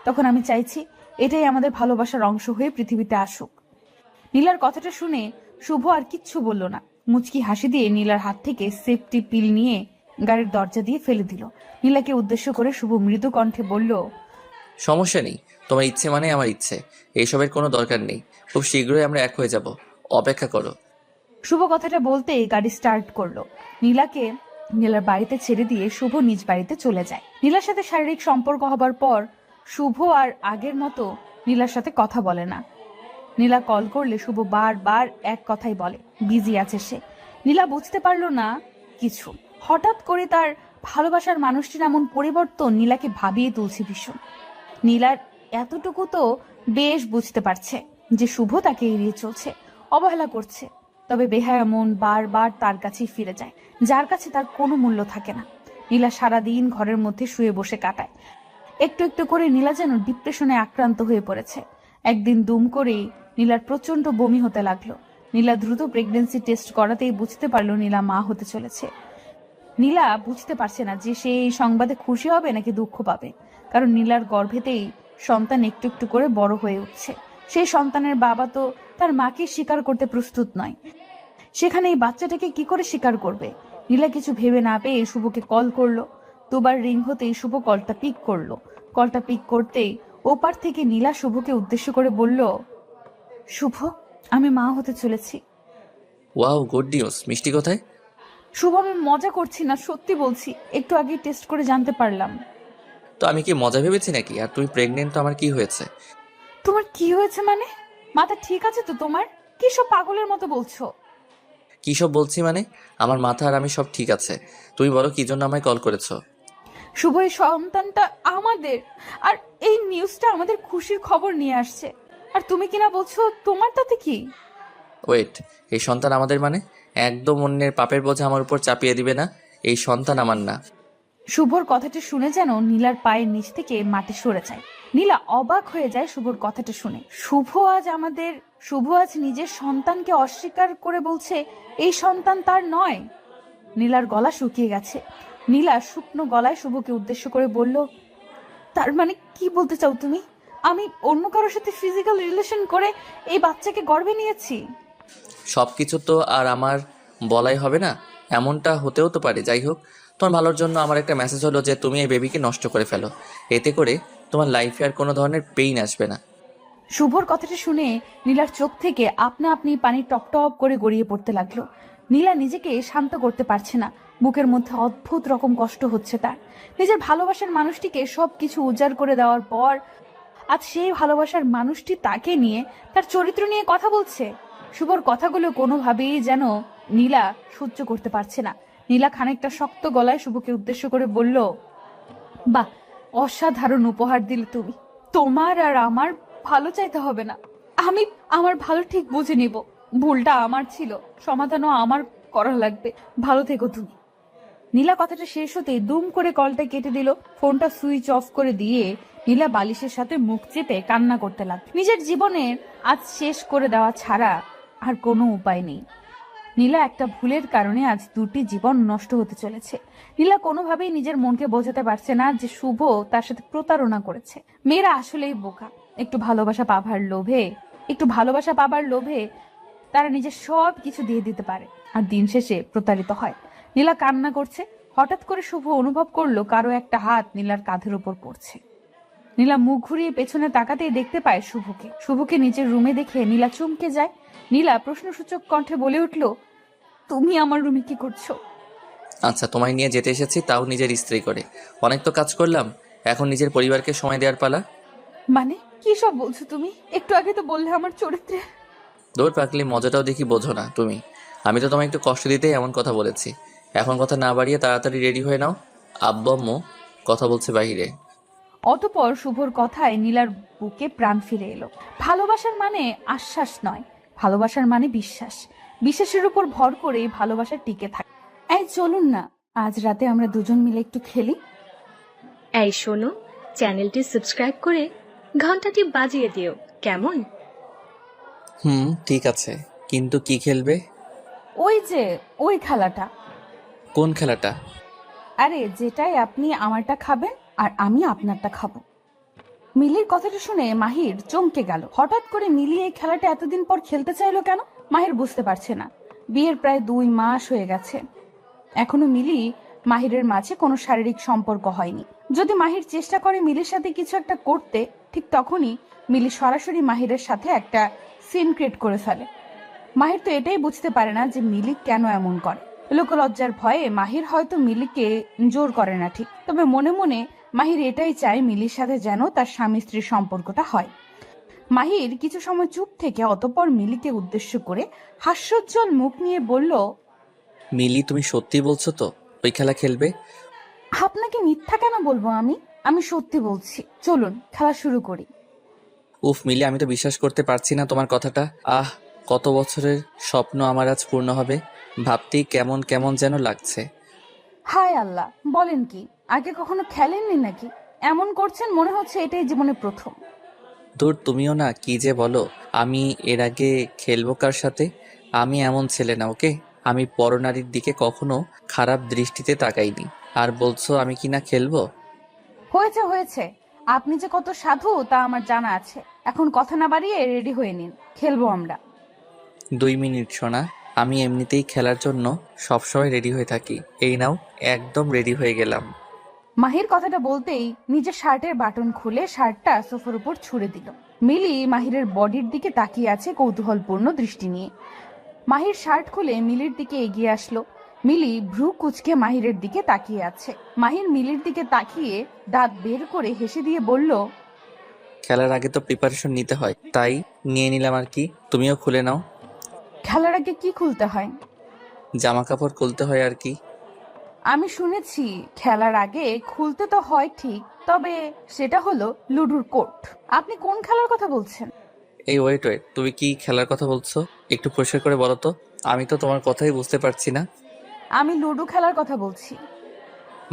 তখন আমি চাইছি এটাই আমাদের ভালোবাসার অংশ হয়ে পৃথিবীতে আসুক। নীলার কথাটা শুনে শুভ আর কিচ্ছু বলল না। মুচকি হাসি দিয়ে নীলার হাত থেকে সেফটি পিল নিয়ে গাড়ির দরজা দিয়ে ফেলে দিল। নীলাকে উদ্দেশ্য করে শুভ মৃদু কণ্ঠে বলল, সমস্যা নেই, তোমার ইচ্ছে মানে আমার ইচ্ছে, এইসবের কোনো দরকার নেই। খুব শীঘ্রই আমরা এক হয়ে যাব, অপেক্ষা করো। শুভ কথাটা বলতেই গাড়ি স্টার্ট করলো। নীলাকে নীলার বাড়িতে ছেড়ে দিয়ে শুভ নিজ বাড়িতে চলে যায়। নীলার সাথে শারীরিক সম্পর্ক হবার পর শুভ আর আগের মতো নীলার সাথে কথা বলে না। নীলা কল করলে শুভ বারবার এক কথাই বলে, বিজি আছে সে। নীলা বুঝতে পারলো না কিছু। হঠাৎ করে তার ভালোবাসার মানুষটির এমন পরিবর্তন নীলাকে ভাবিয়ে তুলছে ভীষণ। নীলার এতটুকু তো বেশ বুঝতে পারছে যে শুভ তাকে এড়িয়ে চলছে, অবহেলা করছে। তবে বেহায়া মন বারবার তার কাছেই ফিরে যায়, যার কাছে তার কোনো মূল্য থাকে না। নীলা সারাদিন ঘরের মধ্যে শুয়ে বসে কাটায়। একটু একটু করে নীলা যেন ডিপ্রেশনে আক্রান্ত হয়ে পড়েছে। একদিন দুম করেই নীলার প্রচন্ড বমি হতে লাগলো। নীলা দ্রুত প্রেগন্যান্সি টেস্ট করাতেই বুঝতে পারলো নীলা মা হতে চলেছে। নীলা বুঝতে পারছে না যে সে এই সংবাদে খুশি হবে নাকি দুঃখ পাবে, কারণ নীলার গর্ভেতেই সন্তান একটু একটু করে বড় হয়ে উঠছে। সেই সন্তানের বাবা তো তার মাকে স্বীকার করতে প্রস্তুত নয়, সেখানে এই বাচ্চাটাকে কি করে স্বীকার করবে? নীলা কিছু ভেবে না পেয়ে শুভকে কল করলো। দুবার রিং হতেই শুভ কলটা পিক করলো। কলটা পিক করতেই ওপার থেকে নীলা শুভকে উদ্দেশ্য করে বলল, শুভ, আমি মা হতে চলেছি। Wow, good news. মিষ্টি কোথায়? শুভ, আমি মজা করছি না, সত্যি বলছি। একটু আগে টেস্ট করে জানতে পারলাম। তো আমি কি মজা ভেবেছি নাকি? আর তুমি প্রেগনেন্ট, তো আমার কি হয়েছে? তোমার কি হয়েছে মানে? মাথা ঠিক আছে তো তোমার? কি সব পাগলের মতো বলছো? কি সব বলছি মানে? আমার মাথা আর আমি সব ঠিক আছে। তুমি বলো কি জন্য আমায় কল করেছো? শুভ, এই সন্তানটা আমাদের, আর এই নিউজটা আমাদের খুশির খবর নিয়ে আসছে। আর তুমি কিনা বলছো তোমার তাতে কি? ওয়েট, এই সন্তান আমাদের মানে? একদম অন্যের পাপের বোঝা আমার উপর চাপিয়ে দিবে না। এই সন্তান আমার না। শুভর কথাটা শুনে যেন নীলার পায়ের নিচ থেকে মাটি সরে যায়। নীলা অবাক হয়ে যায় শুভর কথাটা শুনে। শুভ আজ নিজের সন্তানকে অস্বীকার করে বলছে এই সন্তান তার নয়। নীলার গলা শুকিয়ে গেছে। নীলা শুকনো গলায় শুভকে উদ্দেশ্য করে বলল, তার মানে কি বলতে চাও তুমি? আমি অন্য কারোর সাথে ফিজিক্যাল রিলেশন করে এই বাচ্চাকে গর্ভে নিয়েছি? সব কিছু তো আর আমার বলাই হবে না, এমনটা হতেও তো পারে। যাই হোক, তোমার ভালোর জন্য আমার একটা মেসেজ হলো যে তুমি এই বেবিকে নষ্ট করে ফেলো। এতে করে তোমার লাইফে আর কোনো ধরনের পেইন আসবে না। শুভর কথাটা শুনে নীলার চোখ থেকে আপনা আপনি পানি টপ টপ করে গড়িয়ে পড়তে লাগলো। নীলা নিজেকে শান্ত করতে পারছে না। বুকের মধ্যে অদ্ভুত রকম কষ্ট হচ্ছে তার। নিজের ভালোবাসার মানুষটিকে সবকিছু উজাড় করে দেওয়ার পর আজ সেই ভালোবাসার মানুষটি তাকে নিয়ে, তার চরিত্র নিয়ে কথা বলছে। শুভর কথাগুলো কোনোভাবেই যেন নীলা সহ্য করতে পারছে না। নীলা খানিকটা শক্ত গলায় শুভকে উদ্দেশ্য করে বলল, বাহ, অসাধারণ উপহার দিলে তুমি। তোমার আর আমার ভালো চাইতে হবে না। আমি আমার ভালো ঠিক বুঝে নিব। ভুলটা আমার ছিল, সমাধানও আমার করা লাগবে। ভালো থেকো তুমি। নীলা কথাটা শেষ হতেই দুম করে কলটা কেটে দিল। ফোনটা সুইচ অফ করে দিয়ে নীলা বালিশের সাথে মুখ চেপে কান্না করতে লাগল। নিজের জীবনের আজ শেষ করে দেওয়া ছাড়া আর কোনো উপায় নেই। নীলা একটা ভুলের কারণে আজ দুটি জীবন নষ্ট হতে চলেছে। নীলা কোনোভাবেই নিজের মনকে বোঝাতে পারছে না যে শুভ তার সাথে প্রতারণা করেছে। মেয়েরা আসলেই বোকা। একটু ভালোবাসা পাবার লোভে তারা নিজের সব কিছু দিয়ে দিতে পারে, আর দিন শেষে প্রতারিত হয়। নীলা কান্না করছে। হঠাৎ করে শুভ অনুভব করলো কারো একটা হাত নীলার কাঁধের উপর পড়ছে। নীলা মুখ ঘুরিয়ে পেছনে তাকাতেই দেখতে পায় শুভকে নিজের রুমে দেখে নীলা চমকে যায়। নীলা প্রশ্নসূচক কণ্ঠে বলে উঠল, তুমি আমার রুমে কি করছো? আচ্ছা, তোমায় নিয়ে যেতে এসেছি, তাও নিজের স্ত্রী করে। অনেক তো কাজ করলাম, এখন নিজের পরিবারকে সময় দেওয়ার পালা। মানে কি সব বলছো তুমি? একটু আগে তো বললে আমার চরিত্রে। দৌড় পাকলে মজাটাও দেখি বোঝো না তুমি। আমি তো তোমায় একটু কষ্ট দিতেই এমন কথা বলেছি। এখন কথা না বাড়িয়ে তাড়াতাড়ি রেডি হয়ে নাও। আব্বু আম্মু কথা বলছে বাহিরে। অতঃপর শুভর কথায় নীলার বুকে প্রাণ ফিরে এলো। ভালোবাসার মানে আশ্বাস নয়, ভালোবাসার মানে বিশ্বাস। বিশ্বাসের উপর ভর করে ভালোবাসা টিকে থাকে। এই চলুন না, আজ রাতে আমরা দুজন মিলে একটু খেলি। এই শোনো, চ্যানেলটি সাবস্ক্রাইব করে ঘন্টাটি বাজিয়ে দিও, কেমন? ঠিক আছে, কিন্তু কি খেলবে? ওই খেলাটা। কোন খেলাটা? আরে যেটাই আপনি আমারটা খাবেন আর আমি আপনারটা খাবো। মিলির কথাটা শুনে মাহির চমকে গেল। হঠাৎ করে মিলি এই খেলাটা এতদিন পর খেলতে চাইলো কেন? মাহির বুঝতে পারছে না। বিয়ের প্রায় 2 মাস হয়ে গেছে, এখনো মিলি মাহিরের মাঝে কোনো শারীরিক সম্পর্ক হয়নি। যদি মাহির চেষ্টা করে মিলির সাথে কিছু একটা করতে, ঠিক তখনই মিলি সরাসরি মাহিরের সাথে একটা সিন ক্রিয়েট করে ফেলে। মাহির তো এটাই বুঝতে পারে না যে মিলি কেন এমন করে। লোকলজ্জার ভয়ে মাহির হয়তো মিলিকে জোর করে না ঠিক, তবে মনে মনে মাহির এটাই চায় মিলির সাথে যেন তার স্বামী স্ত্রীর সম্পর্কটা হয়। মাহির কিছু সময় চুপ থেকে অতঃপর মিলিকে উদ্দেশ্য করে হাস্যোজ্জ্বল মুখ নিয়ে বলল, মিলি, তুমি সত্যি বলছো তো ওই খেলা খেলবে? আপনাকে মিথ্যা কেন বলবো? আমি সত্যি বলছি। চলুন খেলা শুরু করি। উফ মিলি, আমি তো বিশ্বাস করতে পারছি না তোমার কথাটা। কত বছরের স্বপ্ন আমার আজ পূর্ণ হবে, ভাবতেই কেমন কেমন যেন লাগছে। হায় আল্লাহ, বলেন কি? আগে কখনো খেলেননি নাকি? এমন করছেন মনে হচ্ছে এটাই জীবনে প্রথম। দূর, তুমিও না কি যে বলো। আমি এর আগে খেলবো কার সাথে? আমি এমন ছেলে না, ওকে। আমি পরনারীর দিকে কখনো খারাপ দৃষ্টিতে তাকাইনি। আর বলছো আমি কি না খেলবো? হয়েছে হয়েছে, আপনি যে কত সাধু তা আমার জানা আছে। এখন কথা না বাড়িয়ে রেডি হয়ে নিন, খেলবো আমরা। 2 মিনিট সোনা, আমি এমনিতেই খেলার জন্য সবসময় রেডি হয়ে থাকি। এই নাও, একদম রেডি হয়ে গেলাম। মাহির কথাটা বলতেই নিজের শার্টের বাটন খুলে শার্টটা সোফার উপর ছুঁড়ে দিল। মিলি মাহিরের বডির দিকে তাকিয়ে আছে কৌতূহলপূর্ণ দৃষ্টি নিয়ে। মাহির শার্ট খুলে মিলির দিকে এগিয়ে আসলো। মিলি ভ্রু কুচকে মাহিরের দিকে তাকিয়ে আছে। মাহির মিলির দিকে তাকিয়ে দাঁত বের করে হেসে দিয়ে বলল, খেলার আগে তো প্রিপারেশন নিতে হয়, তাই নিয়ে নিলাম আর কি। তুমিও খুলে নাও। খেলার আগে কি খুলতে হয়? জামা কাপড় খুলতে হয় আর কি। আমি শুনেছি খেলার আগে খুলতে তো হয় ঠিক, তবে সেটা হলো লুডুর কোর্ট। আপনি কোন খেলার কথা বলছেন? এই ওয়েট ওয়েট, তুমি কি খেলার কথা বলছো? একটু পরিষ্কার করে বলো তো। আমি তো তোমার কথাই বুঝতে পারছি না। আমি লুডো খেলার কথা বলছি।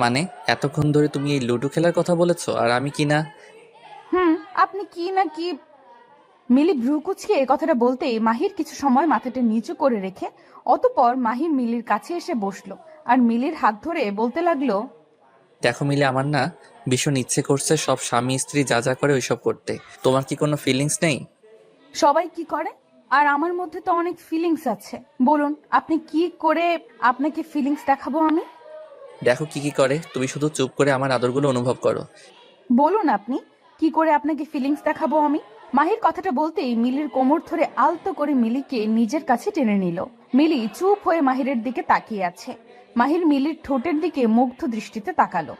মানে এতক্ষণ ধরে তুমি এই লুডো খেলার কথা বলেছো, আর আমি কি না? আপনি কি না কি। মিলি ভ্রু কুচকে কথাটা বলতেই মাহির কিছু সময় মাথাটা নিচু করে রেখে অতঃপর মাহির মিলির কাছে এসে বসলো আর মিলির হাত ধরে বলতে লাগলো, দেখো মিলে, আমার না ভীষণ ইচ্ছে করছে সব স্বামী স্ত্রী যা যা করে ওইসব করতে। তোমার কি কোনো ফিলিংস নেই? সবাই কি করে, আর আমার মধ্যে তো অনেক ফিলিংস আছে। বলুন আপনি কি করে আপনাকে ফিলিংস দেখাবো আমি? দেখো কি কি করে, তুমি শুধু চুপ করে আমার আদরগুলো অনুভব করো। বলুন আপনি কি করে আপনাকে ফিলিংস দেখাবো আমি? মাহির কথাটা বলতেই মিলির কোমর ধরে আলতো করে মিলিকে নিজের কাছে টেনে নিল। মিলি চুপ হয়ে মাহিরের দিকে তাকিয়ে আছে। মাহির মিলির ঠোঁটের দিকে মুগ্ধ দৃষ্টিতে তাকালো।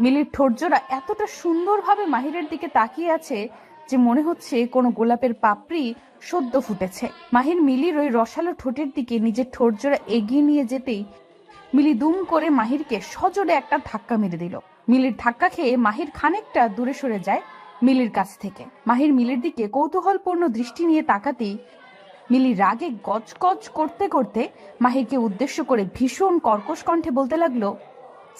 মিলির ঠোঁটজোড়া এতটা সুন্দরভাবে মাহিরের দিকে তাকিয়ে আছে যে মনে হচ্ছে কোনো গোলাপের পাপড়ি সদ্য ফুটেছে। মাহির মিলির ওই রসালো ঠোঁটের দিকে নিজের ঠোঁটজোড়া এগিয়ে নিয়ে যেতেই মিলি দুম করে মাহিরকে সজোরে একটা ধাক্কা মেরে দিল। মিলির ধাক্কা খেয়ে মাহির খানিকটা দূরে সরে যায় মিলির কাছ থেকে। মাহির মিলির দিকে কৌতূহলপূর্ণ দৃষ্টি নিয়ে তাকাতেই মিলি রাগে গজগজ করতে করতে মাহিরকে উদ্দেশ্য করে ভীষণ কর্কশ কণ্ঠে বলতে লাগলো,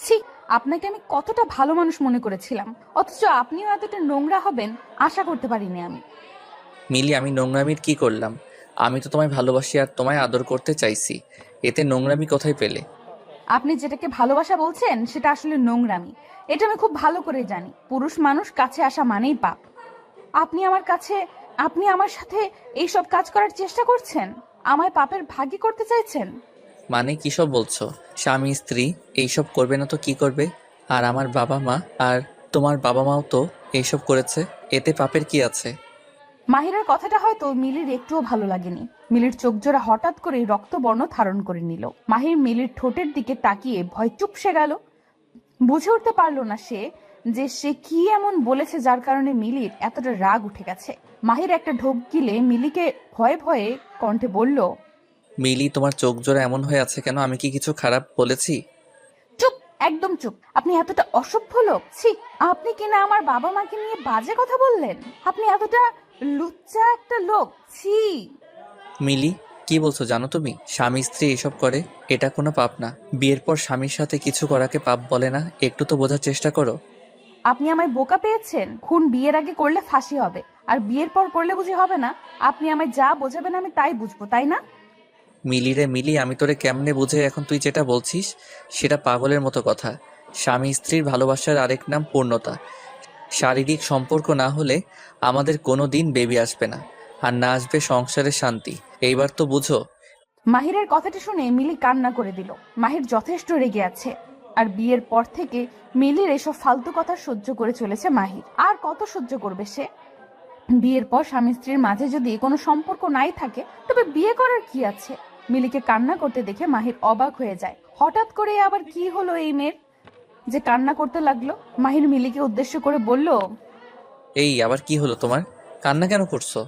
ছি, আপনাকে আমি কতটা ভালো মানুষ মনে করেছিলাম, অথচ আপনিও এতটা নোংরা হবেন আশা করতে পারিনি আমি। মিলি, আমি নোংরামির কি করলাম? আমি তো তোমায় ভালোবাসি আর তোমায় আদর করতে চাইছি, এতে নোংরামি কোথায় পেলে? আপনি যেটাকে ভালোবাসা বলছেন সেটা আসলে নোংরামি, এটা আমি খুব ভালো করে জানি। পুরুষ মানুষ কাছে আসা মানেই পাপ। আপনি আমার সাথে এইসব কাজ করার চেষ্টা করছেন, আমায় পাপের ভাগী করতে চাইছেন। মানে কি সব বলছো? স্বামী স্ত্রী এইসব করবে না তো কি করবে? আর আমার বাবা মা আর তোমার বাবা মাও তো এইসব করেছে, এতে পাপের কি আছে? মাহিরার কথাটা হয়তো মিলির একটুও ভালো লাগেনি। মিলির চোখ জোড়া হঠাৎ করে রক্তবর্ণ ধারণ করে নিল। মাহির মিলির ঠোঁটের দিকে তাকিয়ে ভয় চুপসে গেল। বুঝে উঠতে পারলো না সে কি এমন বলেছে যার কারণে মিলির এতটা রাগ উঠে গেছে। মাহির একটা ঢোক গিলে মিলিকে ভয়ে ভয়ে কণ্ঠে বলল, মিলি, তোমার চোখ জোড়া এমন হয়ে আছে কেন? আমি কি কিছু খারাপ বলেছি? চুপ, একদম চুপ। আপনি এতটা অসভ্য লোক, ছি। আপনি কিনা আমার বাবা মাকে নিয়ে বাজে কথা বললেন। আপনি এতটা লুচ্চা একটা লোক, ছি। মিলি, কি বলছো জানো তুমি? স্বামী স্ত্রী এসব করে, এটা কোনো পাপ না। বিয়ের পর স্বামীর সাথে কিছু করাকে পাপ বলে না, একটু তো বোঝার চেষ্টা করো। আপনি আমায় বোকা পেয়েছেন। খুন বিয়ের আগে করলে ফাঁসি হবে, আর বিয়ের পর করলে বুঝি হবে না? আপনি আমায় যা বোঝাবেন আমি তাই বুঝবো, তাই না? মিলি রে মিলি, আমি তোরে কেমনে বুঝে এখন তুই যেটা বলছিস সেটা পাগলের মতো কথা। স্বামী স্ত্রীর ভালোবাসার আরেক নাম পূর্ণতা। শারীরিক সম্পর্ক না হলে আমাদের কোনো দিন বেবি আসবে না, আর না আসবে সংসারের শান্তি। এইবার তো বুঝো। মাহিরের কথাটা শুনে মিলি কান্না করে দিল। মাহির যথেষ্ট রেগে আছে, আর বিয়ের পর থেকে মিলির এসব ফালতু কথা সহ্য করে চলেছে মাহির। আর কত সহ্য করবে সে? বিয়ের পর স্বামী স্ত্রীর মাঝে যদি কোনো সম্পর্ক নাই থাকে তবে বিয়ে করার কি আছে? মিলিকে কান্না করতে দেখে মাহির অবাক হয়ে যায়। হঠাৎ করে আবার কি হলো এই মেয়ের যে কান্না করতে লাগলো? মাহির মিলিকে উদ্দেশ্য করে বলল, এই আবার কি হলো তোমার? কান্না কেন করছো?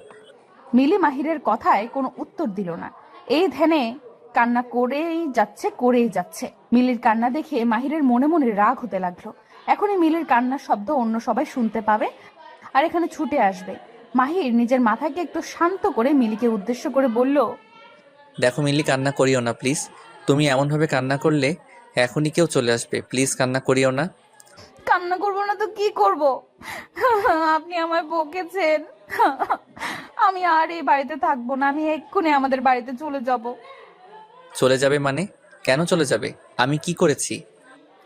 মিলি মাহিরের কথায় কোনো উত্তর দিল না। এই ধ্যানে কান্না করেই যাচ্ছে। মিলির কান্না দেখে মাহিরের মনে মনে রাগ হতে লাগলো। এখনই মিলির কান্নার শব্দ অন্য সবাই শুনতে পাবে আর এখানে ছুটে আসবে। মাহির নিজের মাথাকে একটু শান্ত করে মিলিকে উদ্দেশ্য করে বলল, দেখো মিলি, কান্না করিও না প্লিজ। তুমি এমনভাবে কান্না করলে এখনই কেউ চলে আসবে। প্লিজ কান্না করিও না। কান্না করবো না তো কি করব? আপনি আমায় বকেছেন। আমি আর এই বাড়িতে থাকবো না। আমি এক্ষুনি আমাদের বাড়িতে চলে যাব। চলে যাবে মানে? কেন চলে যাবে? আমি কি করেছি?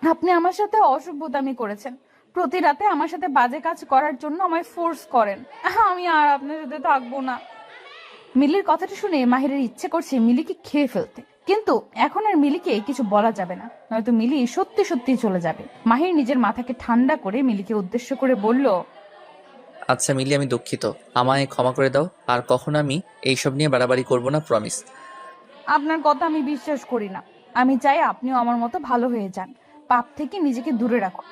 আপনি আমার সাথে অসভ্যতামি করেছেন। প্রতি রাতে আমার সাথে বাজে কাজ করার জন্য আমায় ফোর্স করেন। আমি আর আপনার সাথে থাকবো না। মিলির কথাটা শুনে মাহিরের ইচ্ছে করছে মিলিকে খেয়ে ফেলতে, কিন্তু এখন আর মিলিকে কিছু বলা যাবে না, নয়তো মিলি সত্যি সত্যি চলে যাবে। মাহির নিজের মাথাকে ঠান্ডা করে মিলিকে উদ্দেশ্য করে বলল, আচ্ছা মিলি, আমি দুঃখিত। আমায় ক্ষমা করে দাও। আর কখনো আমি এইসব নিয়ে বাড়াবাড়ি করব না, প্রমিস। আপনার কথা আমি বিশ্বাস করি না। আমি চাই আপনিও আমার মতো ভালো হয়ে যান, পাপ থেকে নিজেকে দূরে রাখুন।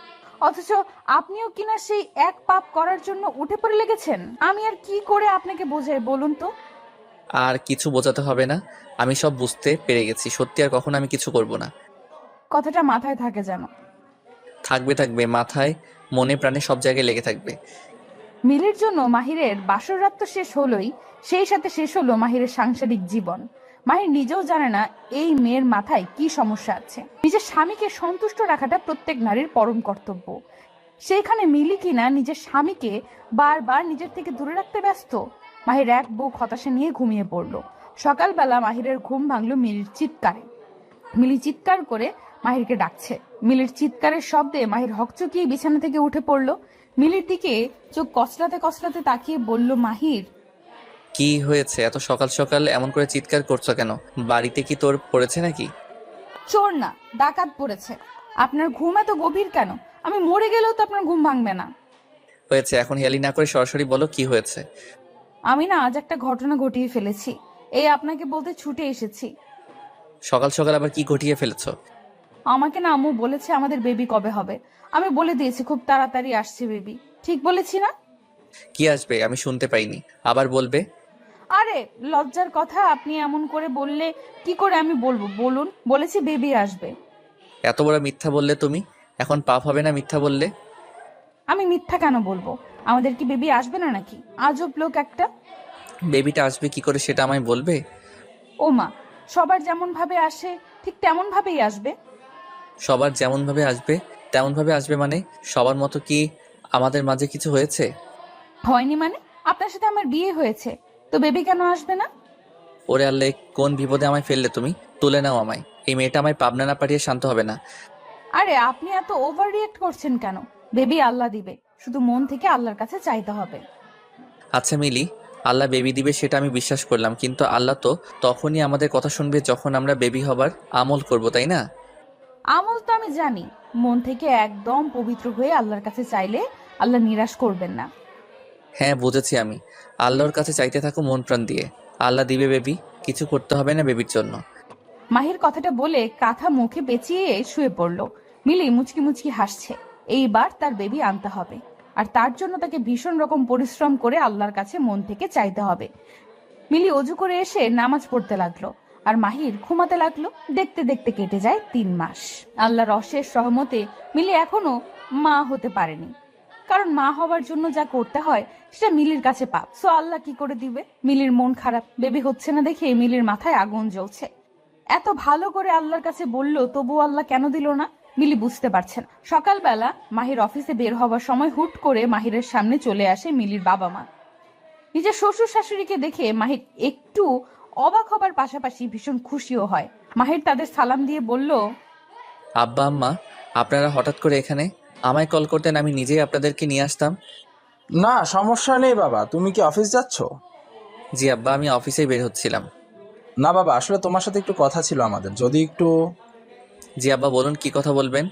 অথচ আপনিও কিনা সেই এক পাপ করার জন্য উঠে পড়ে লেগেছেন। আমি আর কি করে আপনাকে বোঝাই বলুন তো? আর কিছু বোঝাতে হবে না, আমি সব বুঝতে পেরে গেছি। সত্যি আর কখনো আমি কিছু করব না। কথাটা মাথায় থাকে যেন। থাকবে থাকবে, মাথায় মনে প্রাণে সব জায়গায় লেগে থাকবে। মিলির জন্য মাহিরের বাসর রাত তো শেষ হলোই, সেই সাথে শেষ হলো মাহিরের সাংসারিক জীবন। মাহির নিজেও জানে না এই মেয়ের মাথায় কি সমস্যা আছে। নিজের স্বামীকে সন্তুষ্ট রাখাটা প্রত্যেক নারীর পরম কর্তব্য। সেইখানে মিলি কিনা নিজের স্বামীকে বারবার নিজের থেকে দূরে রাখতে ব্যস্ত। মাহির এক বুক হতাশা নিয়ে ঘুমিয়ে পড়লো। সকালবেলা মাহিরের ঘুম ভাঙলো মিলির চিৎকারে। মিলি চিৎকার করে মাহিরকে ডাকছে। মিলির চিৎকারের শব্দে মাহির হকচকিয়ে বিছানা থেকে উঠে পড়লো। মিলির দিকে চোখ কসলাতে কসলাতে তাকিয়ে বলল, মাহির, কি হয়েছে? এত সকাল সকাল এমন করে চিৎকার করছো কেন? বাড়িতে কি তোর পড়েছে নাকি? চোর না, ডাকাত পড়েছে। আপনার ঘুম এত গভীর কেন? আমি মরে গেলেও তো আপনার ঘুম ভাঙবে না। হয়েছে, এখন হেয়ালি না করে সরাসরি বলো কি হয়েছে। আমি না আজ একটা ঘটনা ঘটিয়ে ফেলেছি, এই আপনাকে বলতে ছুটে এসেছি। সকাল সকাল আবার কি ঘটিয়ে ফেলেছো? আমাকে না আম্মু বলেছে আমাদের বেবি কবে হবে। আমি বলে দিয়েছি খুব তাড়াতাড়ি আসছে বেবি। ঠিক বলেছি না? কি আসবে? আমি শুনতে পাইনি, আবার বলবে। আরে লজ্জার কথা, আপনি এমন করে বললে কি করে আমি বলবো বলুন? বলেছি বেবি আসবে। এত বড় মিথ্যা বললে তুমি। এখন পাপ হবে না মিথ্যা বললে? আমি মিথ্যা কেন বলবো? আমাদের কি বেবি আসবে না নাকি? আজব লোক একটা। বেবিটা আসবে কি করে সেটা আমায় বলবে? ও মা, সবার যেমন ভাবে আসে ঠিক তেমন ভাবেই আসবে। সবার যেমন ভাবে আসবে তেমন ভাবে আসবে মানে? সবার মতো কি আমাদের মাঝে কিছু হয়েছে? হয়নি মানে? আপনার সাথে আমার বিয়ে হয়েছে, তো বেবি কেন আসবে না? ওরে আল্লাহ, কোন বিপদে আমায় ফেললে তুমি! তুলে নাও আমায়। এই মেয়েটা আমায় পাবনা না পাঠিয়ে শান্ত হবে না। আরে আপনি এত ওভার রিয়েক্ট করছেন কেন? বেবি আল্লাহ দিবে, শুধু মন থেকে আল্লাহর কাছে চাইতে হবে। আচ্ছা মিলি, আল্লাহ বেবি দিবে সেটা আমি বিশ্বাস করলাম, কিন্তু আল্লাহ তো তখনই আমাদের কথা শুনবে যখন আমরা বেবি হবার আমল করব, তাই না? আমল তো আমি জানি, মন থেকে একদম পবিত্র হয়ে আল্লাহর কাছে চাইলে আল্লাহ নিরাশ করবেন না। হ্যাঁ বুঝেছি আমি। আল্লাহর কাছে চাইতে থাকো মন প্রাণ দিয়ে, আল্লাহ দিবে বেবি। কিছু করতে হবে না বেবির জন্য। মাহির কথাটা বলে কাঁথা মুখে পেঁচিয়ে শুয়ে পড়লো। মিলি মুচকি মুচকি হাসছে। এইবার তার বেবি আনতে হবে, আর তার জন্য তাকে ভীষণ রকম পরিশ্রম করে আল্লাহর কাছে মন থেকে চাইতে হবে। মিলি অজু করে এসে নামাজ পড়তে লাগলো, আর মাহির ঘুমাতে লাগলো। দেখতে দেখতে কেটে যায় 3 মাস। আল্লাহর অশেষ রহমতে মিলি এখনো মা হতে পারেনি, কারণ মা হওয়ার জন্য যা করতে হয় সেটা মিলির কাছে পাপ। সো আল্লাহ কি করে দিবে? মিলির মন খারাপ, বেবি হচ্ছে না দেখে মিলির মাথায় আগুন জ্বলছে। এত ভালো করে আল্লাহর কাছে বলল, তবু আল্লাহ কেন দিল না? মিলি বুঝতে পারছেন। সকালবেলা মাহির অফিসে বের হওয়ার সময় হুট করে মাহিরের সামনে চলে আসে মিলির বাবা মা। নিজের শ্বশুর শাশুড়িকে দেখে মাহির একটু অবাক হবার পাশাপাশি ভীষণ খুশিও হয়। মাহির তাদের সালাম দিয়ে বলল, আব্বা আম্মা, আপনারা হঠাৎ করে এখানে? আমায় কল করতেন, আমি নিজেই আপনাদেরকে নিয়ে আসতাম। না সমস্যা নেই বাবা, তুমি কি অফিস যাচ্ছ? জি আব্বা, আমি অফিসেই বের হচ্ছিলাম। না বাবা, আসলে তোমার সাথে একটু কথা ছিল আমাদের, যদি একটু। জি আব্বা বলুন, কি কথা বলবেন?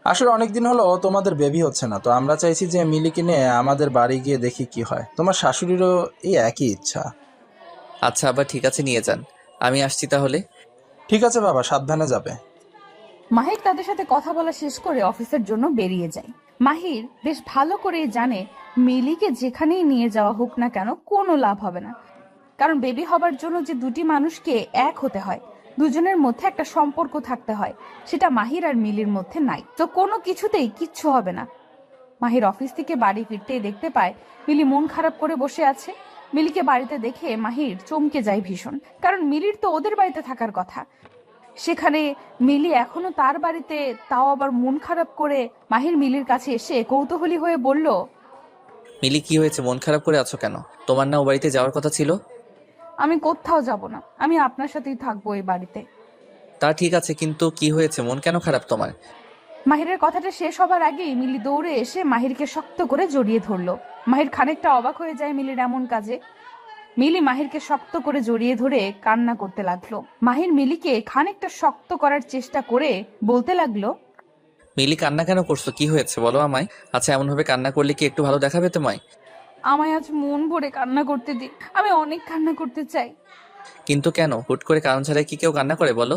আসলে অনেকদিন হলো তোমাদের বেবি হচ্ছে না, তো আমরা চাইছি যে মিলিকে নিয়ে আমাদের বাড়ি গিয়ে দেখি কি হয়। তোমার শাশুড়িরও এই একই ইচ্ছা। আচ্ছা আব্বা, ঠিক আছে, নিয়ে যান। আমি আসছি তাহলে। ঠিক আছে বাবা, সাবধানে যাবে। মাহির তাদের সাথে কথা বলা শেষ করে অফিসের জন্য বেরিয়ে যায়। মাহির বেশ ভালো করে জানে মিলিকে যেখানেই নিয়ে যাওয়া হোক না কেন কোনো লাভ হবে না, কারণ বেবি হবার জন্য যে দুটি মানুষকে এক হতে হয়, দুজনের মধ্যে একটা সম্পর্ক থাকতে হয়, সেটা মাহির আর মিলির মধ্যে নাই। তো কোনো কিছুতেই কিচ্ছু হবে না। মাহির অফিস থেকে বাড়ি ফিরতেই দেখতে পায় মিলি মন খারাপ করে বসে আছে। মিলিকে বাড়িতে দেখে মাহির চমকে যায় ভীষণ, কারণ মিলির তো ওদের বাড়িতে থাকার কথা, সেখানে মিলি এখনো তার বাড়িতে, তাও আবার মন খারাপ করে। মাহির মিলির কাছে এসে কৌতূহলী হয়ে বলল, মিলি, কি হয়েছে? মন খারাপ করে আছো কেন? তোমার না ও বাড়িতে যাওয়ার কথা ছিল? আমি কোথাও যাব না, আমি আপনার সাথেই থাকবো এই বাড়িতে। তা ঠিক আছে, কিন্তু কি হয়েছে? মন কেন খারাপ তোমার? মাহিরের কথাটা শেষ হবার আগেই মিলি দৌড়ে এসে মাহিরকে শক্ত করে জড়িয়ে ধরলো। মাহির খানিকটা অবাক হয়ে যায় মিলির এমন কাজে। মিলি মাহিরকে শক্ত করে জড়িয়ে ধরে কান্না করতে লাগলো। মাহির মিলিকে খানিকটা শক্ত করার চেষ্টা করে বলতে লাগলো, মিলি, কান্না কেন করছো? কি হয়েছে বলো আমায়। আচ্ছা, এমন ভাবে কান্না করলে কি একটু ভালো দেখাবে তোমায়? আমায় আজ মন ভরে কান্না করতে দিন, আমি অনেক কান্না করতে চাই। কিন্তু কেন? হুট করে কারণ ছাড়াই কি কেউ কান্না করে বলো?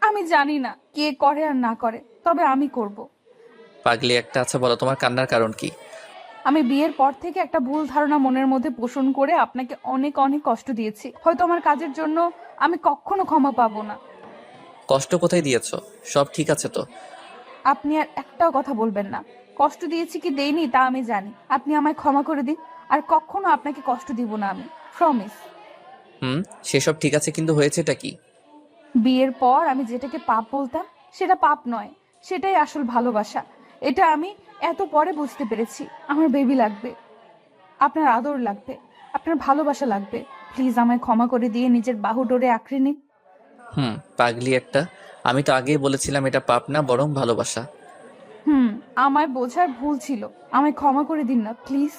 আমি জানি না কে করে আর না করে, তবে আমি করব। পাগলি একটা। আচ্ছা বলো, তোমার কান্নার কারণ কি? আমি বিয়ের পর থেকে একটা ভুল ধারণা মনের মধ্যে পোষণ করে আপনাকে অনেক অনেক কষ্ট দিয়েছি। হয়তো আমার কাজের জন্য আমি কখনো ক্ষমা পাবো না। কষ্ট কোথায় দিয়েছো? সব ঠিক আছে তো? আপনি আর একটাও কথা বলবেন না। কষ্ট দিয়েছি কি দেইনি তা আমি জানি। আপনি আমায় ক্ষমা করে দিন, আর কখনো আপনাকে কষ্ট দিব না আমি, প্রমিস। সেসব ঠিক আছে, কিন্তু হয়েছেটা কি? বিয়ের পর আমি যেটাকে পাপ বলতাম সেটা পাপ নয়, সেটাই আসল ভালোবাসা। এটা আমি এত পরে বুঝতে পেরেছি। আমার বেবি লাগবে, আপনার আদর লাগবে, আপনার ভালোবাসা লাগবে। প্লিজ আমায় ক্ষমা করে দিয়ে নিজের বাহু ডোরে আঁকড়ে নিন। পাগলি একটা। আমি তো আগেই বলেছিলাম এটা পাপ না, বরং ভালোবাসা। আমায় বোঝার ভুল ছিল, আমায় ক্ষমা করে দিন না প্লিজ।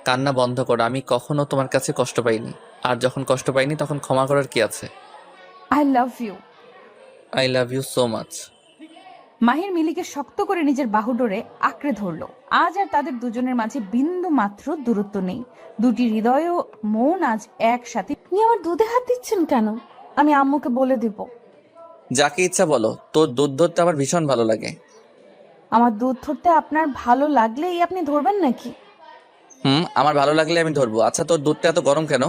কান্না বন্ধ করো। আমি কখনো তোমার কাছে কষ্ট পাইনি, আর যখন কষ্ট পাইনি তখন ক্ষমা করার কি আছে? I love you. I love you so much. Mahir মিলিকে শক্ত করে নিজের বাহু ডোরে আঁকড়ে ধরলো। আজ আর তাদের দুজনের মাঝে বিন্দু মাত্র দূরত্ব নেই। দুটি হৃদয় ও মন আজ একসাথে। আপনি আমার দুধে হাত দিচ্ছেন কেন? আমি আম্মুকে বলে দিব। যাকে ইচ্ছা বলো, তোর দুধ ধরতে আমার ভীষণ ভালো লাগে। আমার দুধ ধরতে আপনার ভালো লাগলেই আপনি ধরবেন নাকি? আমার ভালো লাগলে আমি ধরবো। আচ্ছা, তোর দুধটা এত গরম কেন?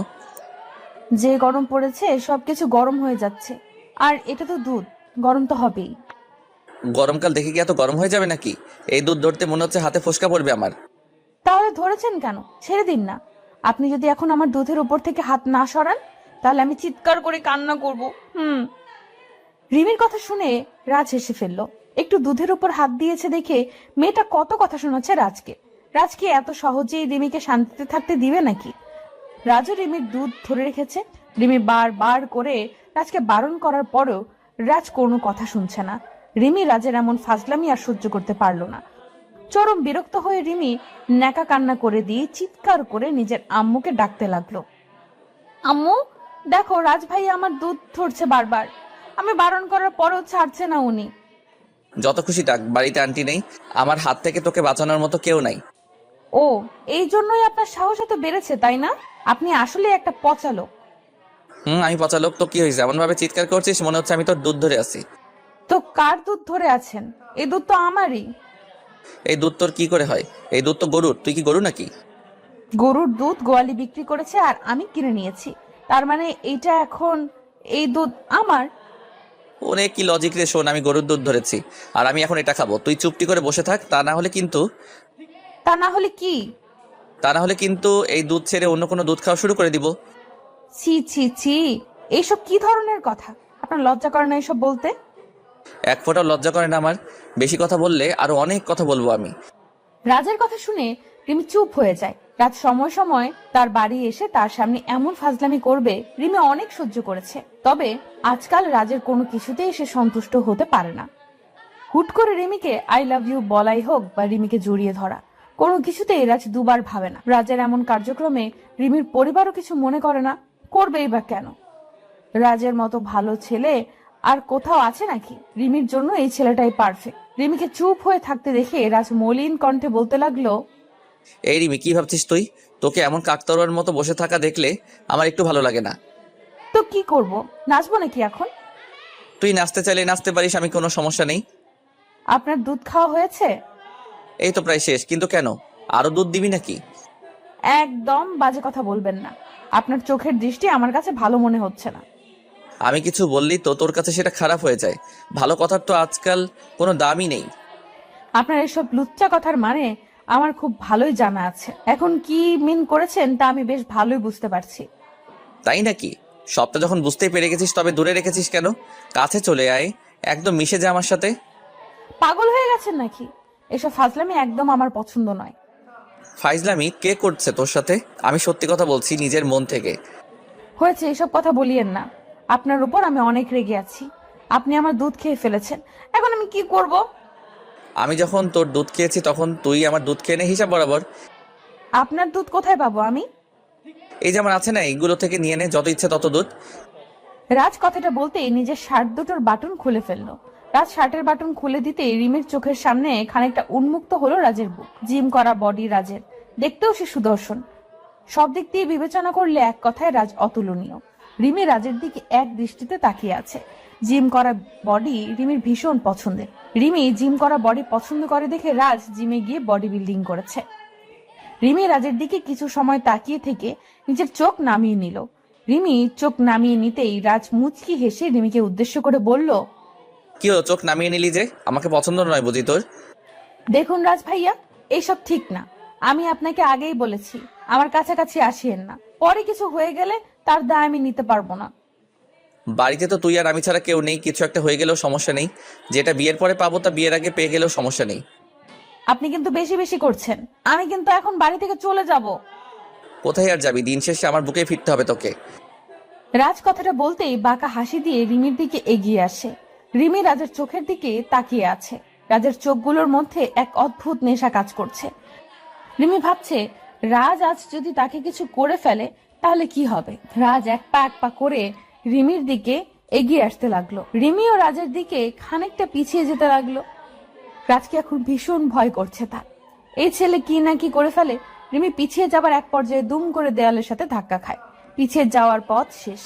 যে গরম পড়েছে সবকিছু গরম হয়ে যাচ্ছে, আর এটা তো দুধ, গরম তো হবেই। গরমকাল দেখে কি এত গরম হয়ে যাবে নাকি? এই দুধ ধরতে মনে হচ্ছে হাতে ফোসকা পড়বে আমার। তাহলে ধরেছেন কেন? ছেড়ে দিন না। আপনি যদি এখন আমার দুধের উপর থেকে হাত না সরান, তাহলে আমি চিৎকার করে কান্না করব। রিমির কথা শুনে রাজ হেসে ফেললো। একটু দুধের উপর হাত দিয়েছে দেখে মেয়েটা কত কথা শোনাচ্ছে রাজকে। রাজ কি এত সহজেই রিমিকে শান্তিতে থাকতে দিবে নাকি? রাজও রিমির দুধ ধরে রেখেছে। রিমি বার করে রাজকে বারণ করার পরেও রাজ কোনো কথা শুনছে না। রিমি রাজের এমন ফাজলামি আর সহ্য করতে পারলো না। চরম বিরক্ত হয়ে রিমি ন্যাকা কান্না করে দিয়ে চিৎকার করে নিজের আম্মুকে ডাকতে লাগলো। আম্মু, দেখো রাজ ভাই আমার দুধ ধরছে বারবার, আমি বারণ করার পরেও ছাড়ছে না উনি। যত খুশি ডাক, বাড়িতে আন্টি নেই, আমার হাত থেকে তোকে বাঁচানোর মতো কেউ নাই। ও, এই জন্যই আপনার সাহস এত বেড়েছে তাই না? আপনি আসলে একটা পচা লোক। আমি পচা লোক তো কি হয়েছে? এমন ভাবে চিৎকার করছিস মনে হচ্ছে আমি তোর দুধ ধরে আছি। তো কার দুধ ধরে আছেন? এই দুধ তো আমারই। এই দুধ তোর কি করে হয়? এই দুধ তো গরুর। তুই কি গরু নাকি? গরুর দুধ গোয়ালি বিক্রি করেছে আর আমি কিনে নিয়েছি, তার মানে এইটা এখন এই দুধ আমার? অনেক কি লজিক রে। শোন, আমি গরুর দুধ ধরেছি আর আমি এখন এটা খাবো। তুই চুপটি করে বসে থাক, তা না হলে কিন্তু কি? এই দুধ ছেড়ে অন্য কোনো দুধ খাওয়া শুরু করে দিব। ছি ছি ছি, এইসব কি ধরনের কথা? আপনার লজ্জা করে না এসব বলতে? এক ফোঁটাও লজ্জা করে না আমার। বেশি কথা বললে আরো অনেক কথা বলবো আমি। রাজের কথা শুনে রিমি চুপ হয়ে যায়। রাজ সময় সময় তার বাড়ি এসে তার সামনে এমন ফাজলামি করবে রিমি অনেক সহ্য করেছে, তবে আজকাল রাজের কোনো কিছুতেই সে সন্তুষ্ট হতে পারে না। হুট করে রিমিকে আই লাভ ইউ বলাই হোক বা রিমিকে জড়িয়ে ধরা, কোনো কিছুতেই রাজ দুবার ভাবে না। রাজের এমন কার্যক্রমে রিমির পরিবারও কিছু মনে করে না, করবেই বা কেন? রাজের মতো ভালো ছেলে আর কোথাও আছে নাকি? রিমির জন্য এই ছেলেটাই পারফেক্ট। রিমিকে চুপ হয়ে থাকতে দেখে রাজ মলিন কণ্ঠে বলতে লাগলো, এই রিমি, কি ভাবছিস তুই? তোকে এমন কাকতাড়ুয়ার মতো বসে থাকা দেখলে আমার একটু ভালো লাগে না। তো কি করব? নাচবো নাকি এখন? তুই নাচতে চাইলে নাচতে পারিস, আমি কোনো সমস্যা নেই। আপনার দুধ খাওয়া হয়েছে? এই তো প্রায় শেষ, কিন্তু কেন, আরো দুধ দিবি নাকি? একদম বাজে কথা বলবেন না। আপনার চোখের দৃষ্টি আমার কাছে ভালো মনে হচ্ছে না। আমি কিছু বললি তো তোর কাছে সেটা খারাপ হয়ে যায়। ভালো কথার তো আজকাল কোনো দামই নেই। আপনার এসব লুচ্চা কথার মানে আমার খুব ভালোই জানা আছে। এখন কি মিন করেছেন তা আমি বেশ ভালোই বুঝতে পারছি। তাই নাকি? সবটা যখন বুঝতেই পেরে গেছিস তবে দূরে রেখেছিস কেন? কাছে চলে আয়, একদম মিশে যা আমার সাথে। পাগল হয়ে গেছেন নাকি? এসব ফাজলামি একদম আমার পছন্দ নয়। ফাইজলামি কে করছে তোর সাথে? আমি সত্যি কথা বলছি নিজের মন থেকে। হয়েছে, এসব কথা বলিয়েন না। আপনার উপর আমি অনেক রেগে আছি। আপনি আমার দুধ খেয়ে ফেলেছেন, এখন আমি কি করব? আমি যখন তোর দুধ খেয়েছি তখন তুই আমার দুধ খেয়ে নে হিসাব বরাবর। আপনার দুধ কোথায় পাবো আমি? এই যেমন আছে না, এইগুলো থেকে নিয়ে নে যত ইচ্ছে তত দুধ। রাজ কথাটা বলতেই নিজের শার্ট দুটোর বাটন খুলে ফেললো। রাজ শার্টের বাটন খুলে দিতেই রিমির চোখের সামনে খানিকটা উন্মুক্ত হলো রাজের বুক। জিম করা বডি রাজের, দেখতেও সে সুদর্শন। সব দিক দিয়ে বিবেচনা করলে এক কথায় রাজ অতুলনীয়। রিমি রাজের দিকে এক দৃষ্টিতে তাকিয়ে আছে। জিম করা বডি রিমির ভীষণ পছন্দের। রিমি জিম করা বডি পছন্দ করে দেখে রাজ জিমে গিয়ে বডি বিল্ডিং করেছে। রিমি রাজের দিকে কিছু সময় তাকিয়ে থেকে নিজের চোখ নামিয়ে নিল। রিমি চোখ নামিয়ে নিতেই রাজ মুচকি হেসে রিমিকে উদ্দেশ্য করে বলল, কি হলো, চোখ নামিয়ে নিলি যে? আমাকে পছন্দ নয় বুঝি তোর? দেখুন রাজ ভাইয়া, এইসব ঠিক না। আমি আপনাকে আগেই বলেছি আমার কাছাকাছি আসিয়েন না। পরে কিছু হয়ে গেলে তার দায় আমি নিতে পারবো না। বাড়িতে তো তুই আর আমি ছাড়া কেউ নেই, কিছু একটা হয়ে গেলেও সমস্যা নেই। যেটা বিয়ের পরে পাবো তা বিয়ের আগে পেয়ে গেলেও সমস্যা নেই। আপনি কিন্তু বেশি বেশি করছেন। আমি কিন্তু এখন বাড়ি থেকে চলে যাব। কোথায় আর যাবি? দিন শেষে আমার বুকে ফিরতে হবে তোকে। রাজ কথাটা বলতেই বাঁকা হাসি দিয়ে রিমির দিকে এগিয়ে আসে। রিমি রাজের চোখের দিকে তাকিয়ে আছে। রাজের চোখগুলোর মধ্যে এক অদ্ভুত নেশা কাজ করছে। রিমি ভাবছে, রাজ আজ যদি তাকে কিছু করে ফেলে তাহলে কি হবে। রাজ এক পা করে রিমির দিকে এগিয়ে আসতে লাগলো। রিমিও রাজের দিকে খানিকটা পিছিয়ে যেতে লাগলো। রাজকে এখন ভীষণ ভয় করছে তার। এই ছেলে কি না কি করে ফেলে। রিমি পিছিয়ে যাবার এক পর্যায়ে দুম করে দেয়ালের সাথে ধাক্কা খায়। পিছিয়ে যাওয়ার পথ শেষ।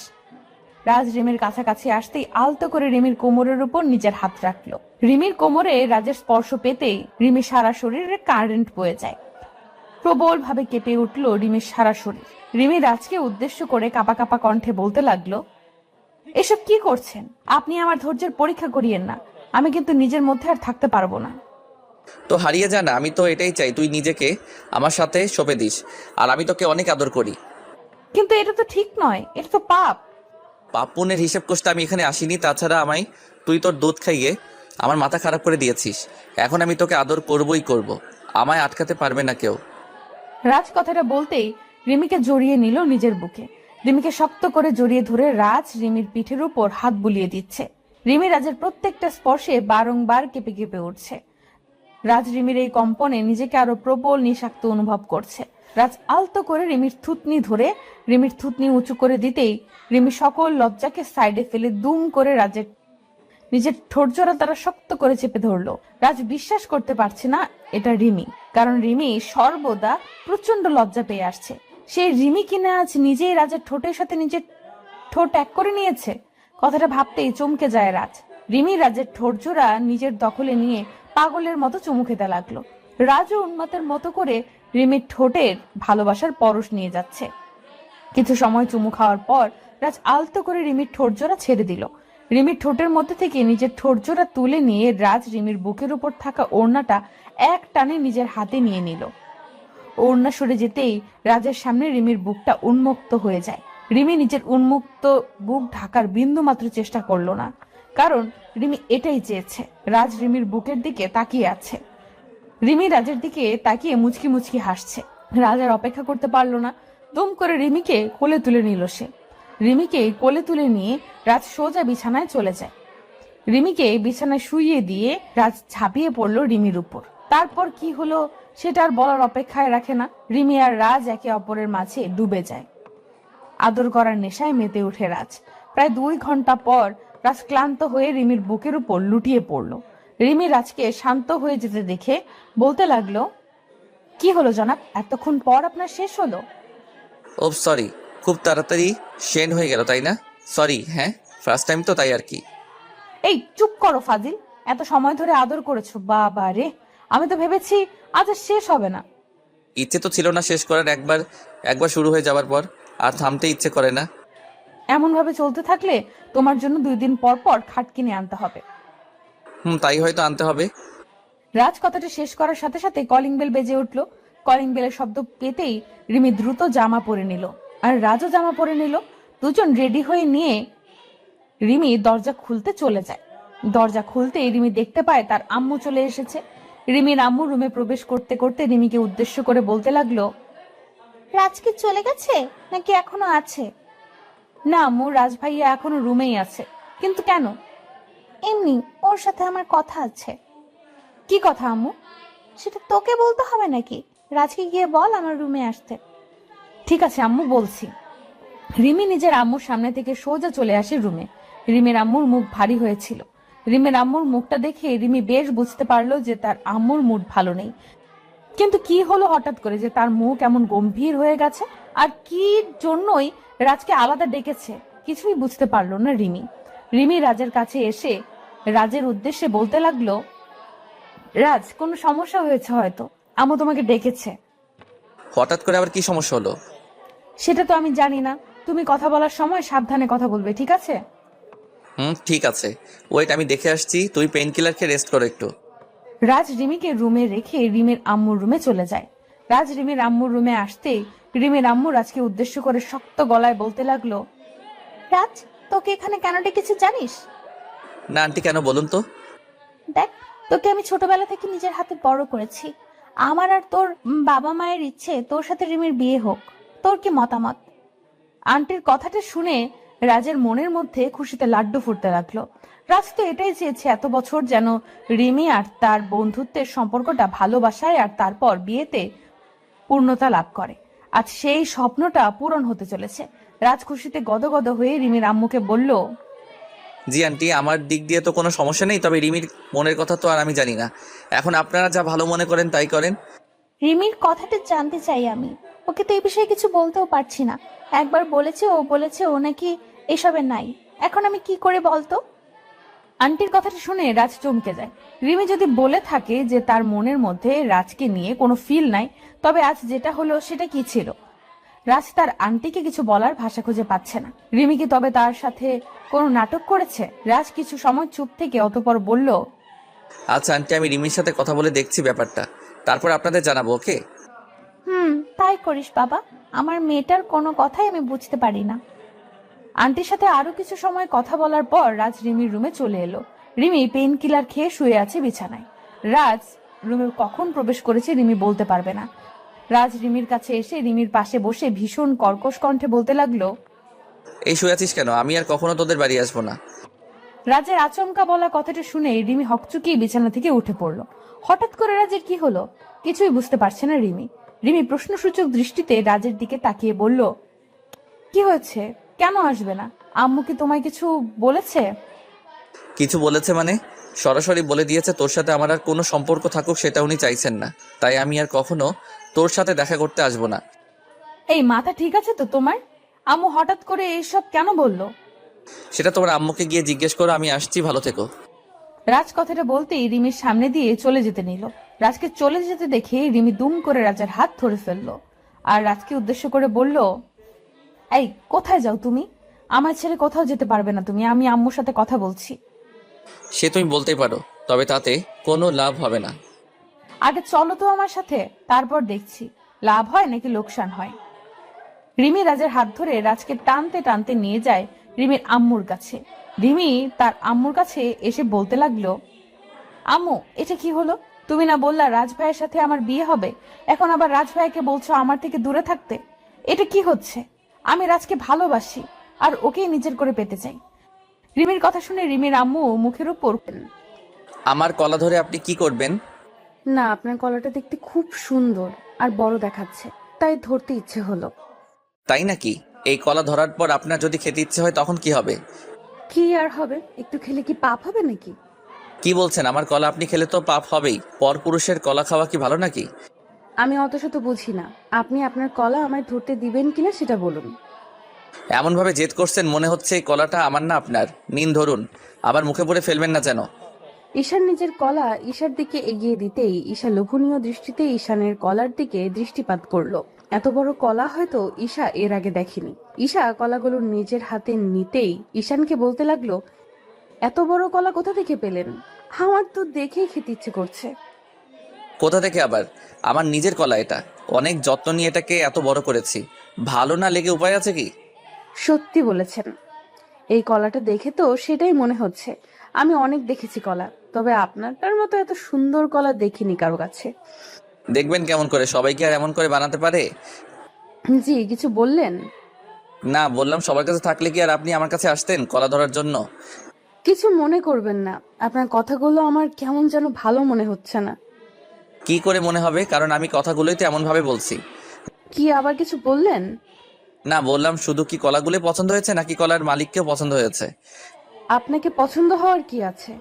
রাজ রিমির কাছাকাছি আসতেই আলতো করে রিমির কোমরের উপর নিজের হাত রাখলো। রিমির কোমরে রাজের স্পর্শ পেতেই রিমির সারা শরীরে কারেন্ট বয়ে যায়। প্রবল ভাবে কেঁপে উঠলো রিমির সারা শরীর। রিমি রাজকে উদ্দেশ্য করে কাঁপা কাঁপা কণ্ঠে বলতে লাগলো, এসব কি করছেন? আপনি আমার ধৈর্যের পরীক্ষা করিয়েন না। আমি কিন্তু নিজের মধ্যে আর থাকতে পারবো না। তো হারিয়ে যা না, আমি তো এটাই চাই তুই নিজেকে আমার সাথে সঁপে দিস। আর আমি তোকে অনেক আদর করি। কিন্তু এটা তো ঠিক নয়, এটা তো পাপ। পাপ পুণ্যের হিসেব কষতে আমি এখানে আসিনি। তাছাড়া আমায় তুই তোর দুধ খাইয়ে আমার মাথা খারাপ করে দিয়েছিস। এখন আমি তোকে আদর করবই করব। আমায় আটকাতে পারবে না কেউ। রাজ কথাটা বলতেই রিমিকে জড়িয়ে নিল নিজের বুকে। রিমিকে শক্ত করে জড়িয়ে ধরে রাজ রিমির পিঠের উপর হাত বুলিয়ে দিচ্ছে। রিমি রাজের প্রত্যেকটা স্পর্শে বারংবার কেঁপে কেঁপে উঠছে। রাজ রিমির এই কম্পনে নিজেকে আরো প্রবল নিঃশাক্ত অনুভব করছে। রাজ আলতো করে রিমির থুতনি ধরে রিমির থুতনি উঁচু করে দিতেই রিমি সকল লজ্জাকে সাইডে ফেলে দুম করে রাজের নিজের ঠোঁটজোড়া তারা শক্ত করে চেপে ধরলো। রাজ বিশ্বাস করতে পারছে না এটা রিমি, কারণ রিমি সর্বদা প্রচন্ড লজ্জা পেয়ে আসছে। সেই রিমি কিনা আজ নিজেই রাজের ঠোঁটের সাথে নিজের ঠোঁট এক করে নিয়েছে। কথাটা ভাবতেই চমকে যায় রাজ। রিমি রাজের ঠোঁটজোড়া নিজের দখলে নিয়ে পাগলের মতো চুমু খেতে লাগলো। রাজও উন্মাতের মতো করে রিমির ঠোঁটের ভালোবাসার পরশ নিয়ে যাচ্ছে। কিছু সময় চুমু খাওয়ার পর রাজ আলতো করে রিমির ঠোঁটজোড়া ছেড়ে দিল। রিমির ঠোঁটের মধ্যে থেকে নিজের ঠোঁটজোড়া তুলে নিয়ে রাজ রিমির বুকের উপর থাকা ওড়নাটা এক টানে নিজের হাতে নিয়ে নিল। ওড়না সরে যেতেই রাজের সামনে রিমির বুকটা উন্মুক্ত হয়ে যায়। রিমি নিজের উন্মুক্ত বুক ঢাকার বিন্দু মাত্র চেষ্টা করলো না, কারণ রিমি এটাই চেয়েছে। রাজ রিমির বুকের দিকে তাকিয়ে আছে। রিমি রাজের দিকে তাকিয়ে মুচকি মুচকি হাসছে। রাজ আর অপেক্ষা করতে পারলো না, দুম করে রিমিকে কোলে তুলে নিল সে। রিমিকে কোলে তুলে নিয়ে রাজ সোজা বিছানায় চলে যায়। রিমিকে বিছানায় শুইয়ে দিয়ে রাজ ঝাঁপিয়ে পড়লো রিমির উপর। তারপর কি হলো সেটা আর বলার অপেক্ষায় রাখে না। রিমি আর রাজ একে অপরের মাঝে ডুবে যায়। আদর করার নেশায় মেতে উঠে রাজ। প্রায় 2 ঘন্টা পর রাজ ক্লান্ত হয়ে রিমির বুকের উপর লুটিয়ে পড়লো। রিমি রাজকে শান্ত হয়ে যেতে দেখে বলতে লাগলো, কি হলো জনাব, এতক্ষণ পর আপনার শেষ হলো? ও সরি, খুব তাড়াতাড়ি শেন হয়ে গেল তাই না? সরি। হ্যাঁ, ফার্স্ট টাইম তো তাই আর কি। এই চুপ করো ফাজিল, এত সময় ধরে আদর করেছো, বাবা রে, আমি তো ভেবেছি আজ আর শেষ হবে না। ইচ্ছে তো ছিল না শেষ করার, একবার শুরু হয়ে যাওয়ার পর আর থামতে ইচ্ছে করে না। এমন ভাবে চলতে থাকলে তোমার জন্য 2 দিন পর পর খাট কিনে আনতে হবে। তাই হয়তো আনতে হবে। রাজ কথাটা শেষ করার সাথে সাথে কলিং বেল বেজে উঠল। কলিং বেলের শব্দ পেতেই রিমি দ্রুত জামা পরে নিল, আর রাজও জামা পরে নিল। দুজন রেডি হয়ে নিয়ে রিমি দরজা খুলতে চলে যায়। দরজা খুলতেই রিমি দেখতে পায় তার আম্মু চলে এসেছে। রিমির আম্মু রুমে প্রবেশ করতে করতে রিমিকে উদ্দেশ্য করে বলতে লাগলো, রাজ কি চলে গেছে নাকি এখনো আছে? না আম্মু, রাজ ভাইয়া এখনো রুমেই আছে। কিন্তু কেন? এমনি, ওর সাথে আমার কথা আছে। কি কথা আম্মু? সেটা তোকে বলতে হবে নাকি? রাজকে গিয়ে বল আমার রুমে আসতে। ঠিক আছে আম্মু, বলছি। রিমি নিজের আম্মুর সামনে থেকে সোজা চলে আসে রুমে। রিমির আম্মুর মুখ ভারী হয়েছিল। রিমির আম্মুর মুখটা দেখে রিমি বেশ বুঝতে পারলো যে তার আম্মুর মুড ভালো নেই। কিন্তু কি হলো হঠাৎ করে যে তার মুখ এমন গম্ভীর হয়ে গেছে, আর কি জন্যই রাজকে আলাদা ডেকেছে কিছুই বুঝতে পারলো না রিমি। রিমি রাজের কাছে এসে রাজের উদ্দেশ্যে বলতে লাগলো, রাজ, কোনো সমস্যা হয়েছে হয়তো, আম্মু তোমাকে ডেকেছে। হঠাৎ করে আবার কি সমস্যা হলো? সেটা তো আমি জানি না, তুমি কথা বলার সময় সাবধানে কথা বলবে, ঠিক আছে? ঠিক আছে, ওয়েট, আমি দেখে আসছি। তুই পেইন কিলার খেয়ে রেস্ট করো একটু। রাজ রিমিকে রুমে রেখে রিমির আম্মুর রুমে চলে যায়। রাজ রিমির আম্মুর রুমে আসতেই রিমির আম্মু রাজকে উদ্দেশ্য করে শক্ত গলায় বলতে লাগলো, রাজ, তোকে এখানে কেন ডেকেছে জানিস? না আন্টি, কেন বলুন তো? দেখ, তোকে আমি ছোটবেলা থেকে নিজের হাতে বড় করেছি। আমার আর তোর বাবা মায়ের ইচ্ছে তোর সাথে রিমির বিয়ে হোক। তোর কি মতামত? আন্টির কথাটা শুনে রাজের মনের মধ্যে খুশিতে লাড্ডু ফুটতে লাগলো। রাজ তো এটাই চেয়েছে এত বছর, যেন রিমি আর তার বন্ধুত্বের সম্পর্কটা ভালোবাসায় আর তারপর বিয়েতে পূর্ণতা লাভ করে। আজ সেই স্বপ্নটা পূরণ হতে চলেছে। রাজ খুশিতে গদগদ হয়ে রিমির আম্মুকে বলল, জি আন্টি, আমার দিক দিয়ে তো কোনো সমস্যা নেই, তবে রিমির মনের কথা তো আর আমি জানি না। এখন আপনারা যা ভালো মনে করেন তাই করেন। রিমির কথাটা জানতে চাই আমি। ওকে তো এই বিষয়ে কিছু বলতেও পারছি না। একবার বলেছে ও নাকি এসবে নাই। এখন আমি কি করে বলতো? আন্টির কথাটা শুনে রাজ চমকে যায়। রিমি যদি বলে থাকে যে তার মনের মধ্যে রাজকে নিয়ে কোনো ফিল নাই, তবে আজ যেটা হলো সেটা কি ছিল? রাজ তার আন্টিকে কিছু বলার ভাষা খুঁজে পাচ্ছে না। রিমি কি তবে তার সাথে কোনো নাটক করেছে? রাজ কিছু সময় চুপ থেকে অতঃপর বলল, আচ্ছা আন্টি, আমি রিমির সাথে কথা বলে দেখছি ব্যাপারটা, তারপর আপনাদের জানাবো, ওকে? তাই করিস বাবা। আমার মেয়েটার কোনো কথাই আমি বুঝতে পারি না। আন্টির সাথে আরো কিছু সময় কথা বলার পর রাজ রিমির রুমে চলে এলো। রিমি পেইন কিলার খেয়ে শুয়ে আছে বিছানায়। রাজ রুমে কখন প্রবেশ করেছে রিমি বলতে পারবে না। রাজ রিমির কাছে এসে রিমির পাশে বসে ভীষণ কর্কশ কণ্ঠে বলতে লাগলো, এই শুয়ে আছিস কেন? আমি আর কখনো তোদের বাড়ি আসবো না। রাজের আচমকা বলা কথাটা শুনে রিমি হকচকিয়ে বিছানা থেকে উঠে পড়লো। হঠাৎ করে রাজের কি হলো কিছুই বুঝতে পারছে না রিমি। রিমি প্রশ্নসূচক দৃষ্টিতে রাজের দিকে তাকিয়ে বলল, কি হয়েছে? কেন আসবে না? আম্মু কি তোমায় কিছু বলেছে? কিছু বলেছে মানে? সরাসরি বলে দিয়েছে তোর সাথে আমার আর কোনো সম্পর্ক থাকুক সেটা উনি চাইছেন না, তাই আমি আর কখনো তোর সাথে দেখা করতে আসবো না। এই মাথা ঠিক আছে তো তোমার? আম্মু হঠাৎ করে এইসব কেন বললো? সেটা তোমার আম্মুকে গিয়ে জিজ্ঞেস করো। আমি আসছি, ভালো থেকো। রাজ কথাটা বলতেই রিমির সামনে দিয়ে চলে যেতে নিল। রাজকে চলে যেতে দেখে রিমি দুম করে রাজের হাত ধরে ফেললো আর রাজকে উদ্দেশ্য করে বলল, এই কোথায় যাও তুমি? আমার ছেড়ে কোথাও যেতে পারবে না তুমি। আমি আম্মুর সাথে কথা বলছি। সে তুমি বলতেই পারো, তবে তাতে কোনো লাভ হবে না। আগে চলো তো আমার সাথে, তারপর দেখছি লাভ হয় নাকি লোকসান হয়। রিমি রাজের হাত ধরে রাজকে টানতে টানতে নিয়ে যায় রিমির আম্মুর কাছে। রিমি তার আম্মুর কাছে এসে বলতে লাগলো, আম্মু, এটা কি হলো? তুমি না বললা রাজ ভাইয়ের সাথে আমার বিয়ে হবে, এখন আবার রাজ ভাইকে বলছো আমার থেকে দূরে থাকতে। এটা কি হচ্ছে? আমি রাজকে ভালোবাসি আর ওকেই নিজের করে পেতে চাই। রিমির কথা শুনে রিমির আম্মু মুখের উপর, আমার কলা ধরে আপনি কি করবেন? না, আপনার গলাটা দেখতে খুব সুন্দর আর বড় দেখাচ্ছে, তাই ধরতে ইচ্ছে হলো। তাই নাকি? এই কলা ধরার পর আপনার যদি খেতে ইচ্ছে হয় তখন কি হবে? কি আর হবে, একটু খেলে কি পাপ হবে নাকি? কি বলছেন? আমার কলা আপনি খেলে তো পাপ হবেই। পরপুরুষের কলা খাওয়া কি ভালো নাকি? আমি অত শত বুঝি না, আপনি আপনার কলা আমায় ধরতে দিবেন কিনা সেটা বলুন। এমনভাবে জেদ করছেন মনে হচ্ছে এই কলাটা আমার না আপনার। নিন ধরুন, আবার মুখে পড়ে ফেলবেন না যেন। ঈশান নিজের কলা ঈশার দিকে এগিয়ে দিতেই ঈশা লোভনীয় দৃষ্টিতে ঈশানের কলার দিকে দৃষ্টিপাত করলো। এত বড় কলা হয়তো ঈশা এর আগে দেখেনি। ঈশা কলাগুলো নিজের হাতে নিতেই ঈশানকে বলতে লাগলো, এত বড় কলা কোথা থেকে পেলেন? আমার তো দেখেই খেতে ইচ্ছে করছে। কোথা থেকে আবার? আমার নিজের কলা এটা। অনেক যত্ন নিয়ে এটাকে এত বড় করেছি। ভালো না লেগে উপায় আছে কি? সত্যি বলেছেন। এই কলাটা দেখে তো সেটাই মনে হচ্ছে। আমি অনেক দেখেছি কলা, তবে আপনারটার মতো এত সুন্দর কলা দেখিনি কারো কাছে। দেখবেন কেমন করে, সবাই কি আর এমন করে বানাতে পারে? জি, কিছু বললেন? না, বললাম সবার কাছে থাকলে কি আর আপনি আমার কাছে আসতেন কলা ধরার জন্য? কিছু মনে করবেন না, আপনার কথাগুলো আমার কেমন যেন ভালো মনে হচ্ছে না। কি করে মনে হবে? কারণ আমি কথাগুলোই তো এমনভাবে বলছি। কি আবার কিছু বললেন? না, বললাম শুধু কি কলাগুলো পছন্দ হয়েছে নাকি কলার মালিককেও পছন্দ হয়েছে? আপনাকে পছন্দ হওয়ার কি আছে?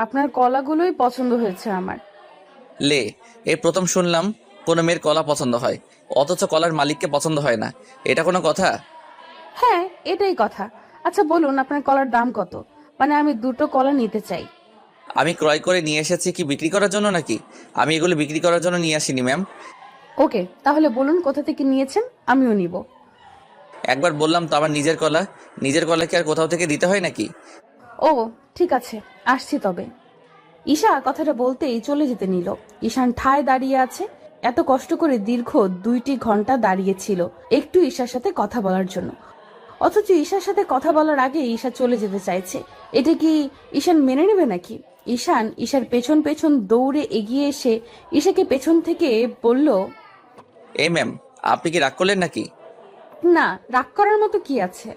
আপনার কলাগুলোই পছন্দ হয়েছে আমার। লে, এই প্রথম শুনলাম কোনো মেয়ের কলা পছন্দ হয়, অথচ কলার মালিককে পছন্দ হয় না। এটা কোনো কথা? হ্যাঁ, এটাই কথা। আচ্ছা বলুন, আপনার কলার দাম কত? মানে আমি দুটো কলা নিতে চাই। আমি ক্রয় করে নিয়ে এসেছি কি বিক্রি করার জন্য নাকি? আমি এগুলো বিক্রি করার জন্য নিয়ে আসিনি ম্যাম। ওকে, তাহলে বলুন কোথা থেকে নিয়েছেন, আমিও নিব। একবার বললাম তো আমার নিজের কলা। নিজের কলা কি আর কোথাও থেকে দিতে হয় নাকি? ও ঠিক আছে, আসছি তবে। ঈশা কথাটা বলতেই চলে যেতে নিল। ঈশান ঠায় দাঁড়িয়ে আছে। এত কষ্ট করে দীর্ঘ 2টি ঘন্টা দাঁড়িয়েছিল একটু ঈশার সাথে কথা বলার জন্য, অথচ ঈশার সাথে কথা বলার আগে ঈশা চলে যেতে চাইছে। এটা কি ঈশান মেনে নেবে নাকি? ঈশান ঈশার পেছন পেছন দৌড়ে এগিয়ে এসে ঈশাকে পেছন থেকে বলল, এই ম্যাম, আপনি কি রাগ করলেন নাকি? না, রাগ করার মতো কি আছে?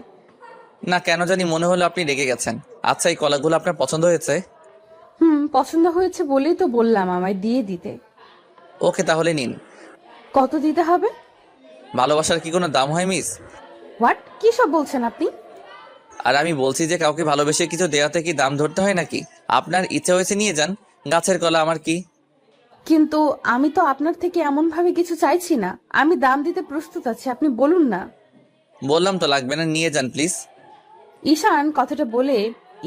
না, কেন জানি মনে হলো আপনি রেগে গেছেন। আচ্ছা, এই কলাগুলো আপনার পছন্দ হয়েছে? পছন্দ হয়েছে বলেই তো বললাম আমায় দিয়ে দিতে। ওকে, তাহলে নিন। কত দিতে হবে? ভালোবাসার কি কোনো দাম হয় মিস? হোয়াট, কি সব বলছেন আপনি? আর আমি বলছি যে কাউকে ভালোবেসে কিছু দেওয়াতে কি দাম ধরতে হয় নাকি? আপনার ইচ্ছা হয়েছে নিয়ে যান, গাছের কলা, আমার কি? কিন্তু আমি তো আপনার থেকে এমন ভাবে কিছু চাইছি না। আমি দাম দিতে প্রস্তুত আছি, আপনি বলুন না। বললাম তো লাগবে না, নিয়ে যান প্লিজ। ঈশান কথাটা বলে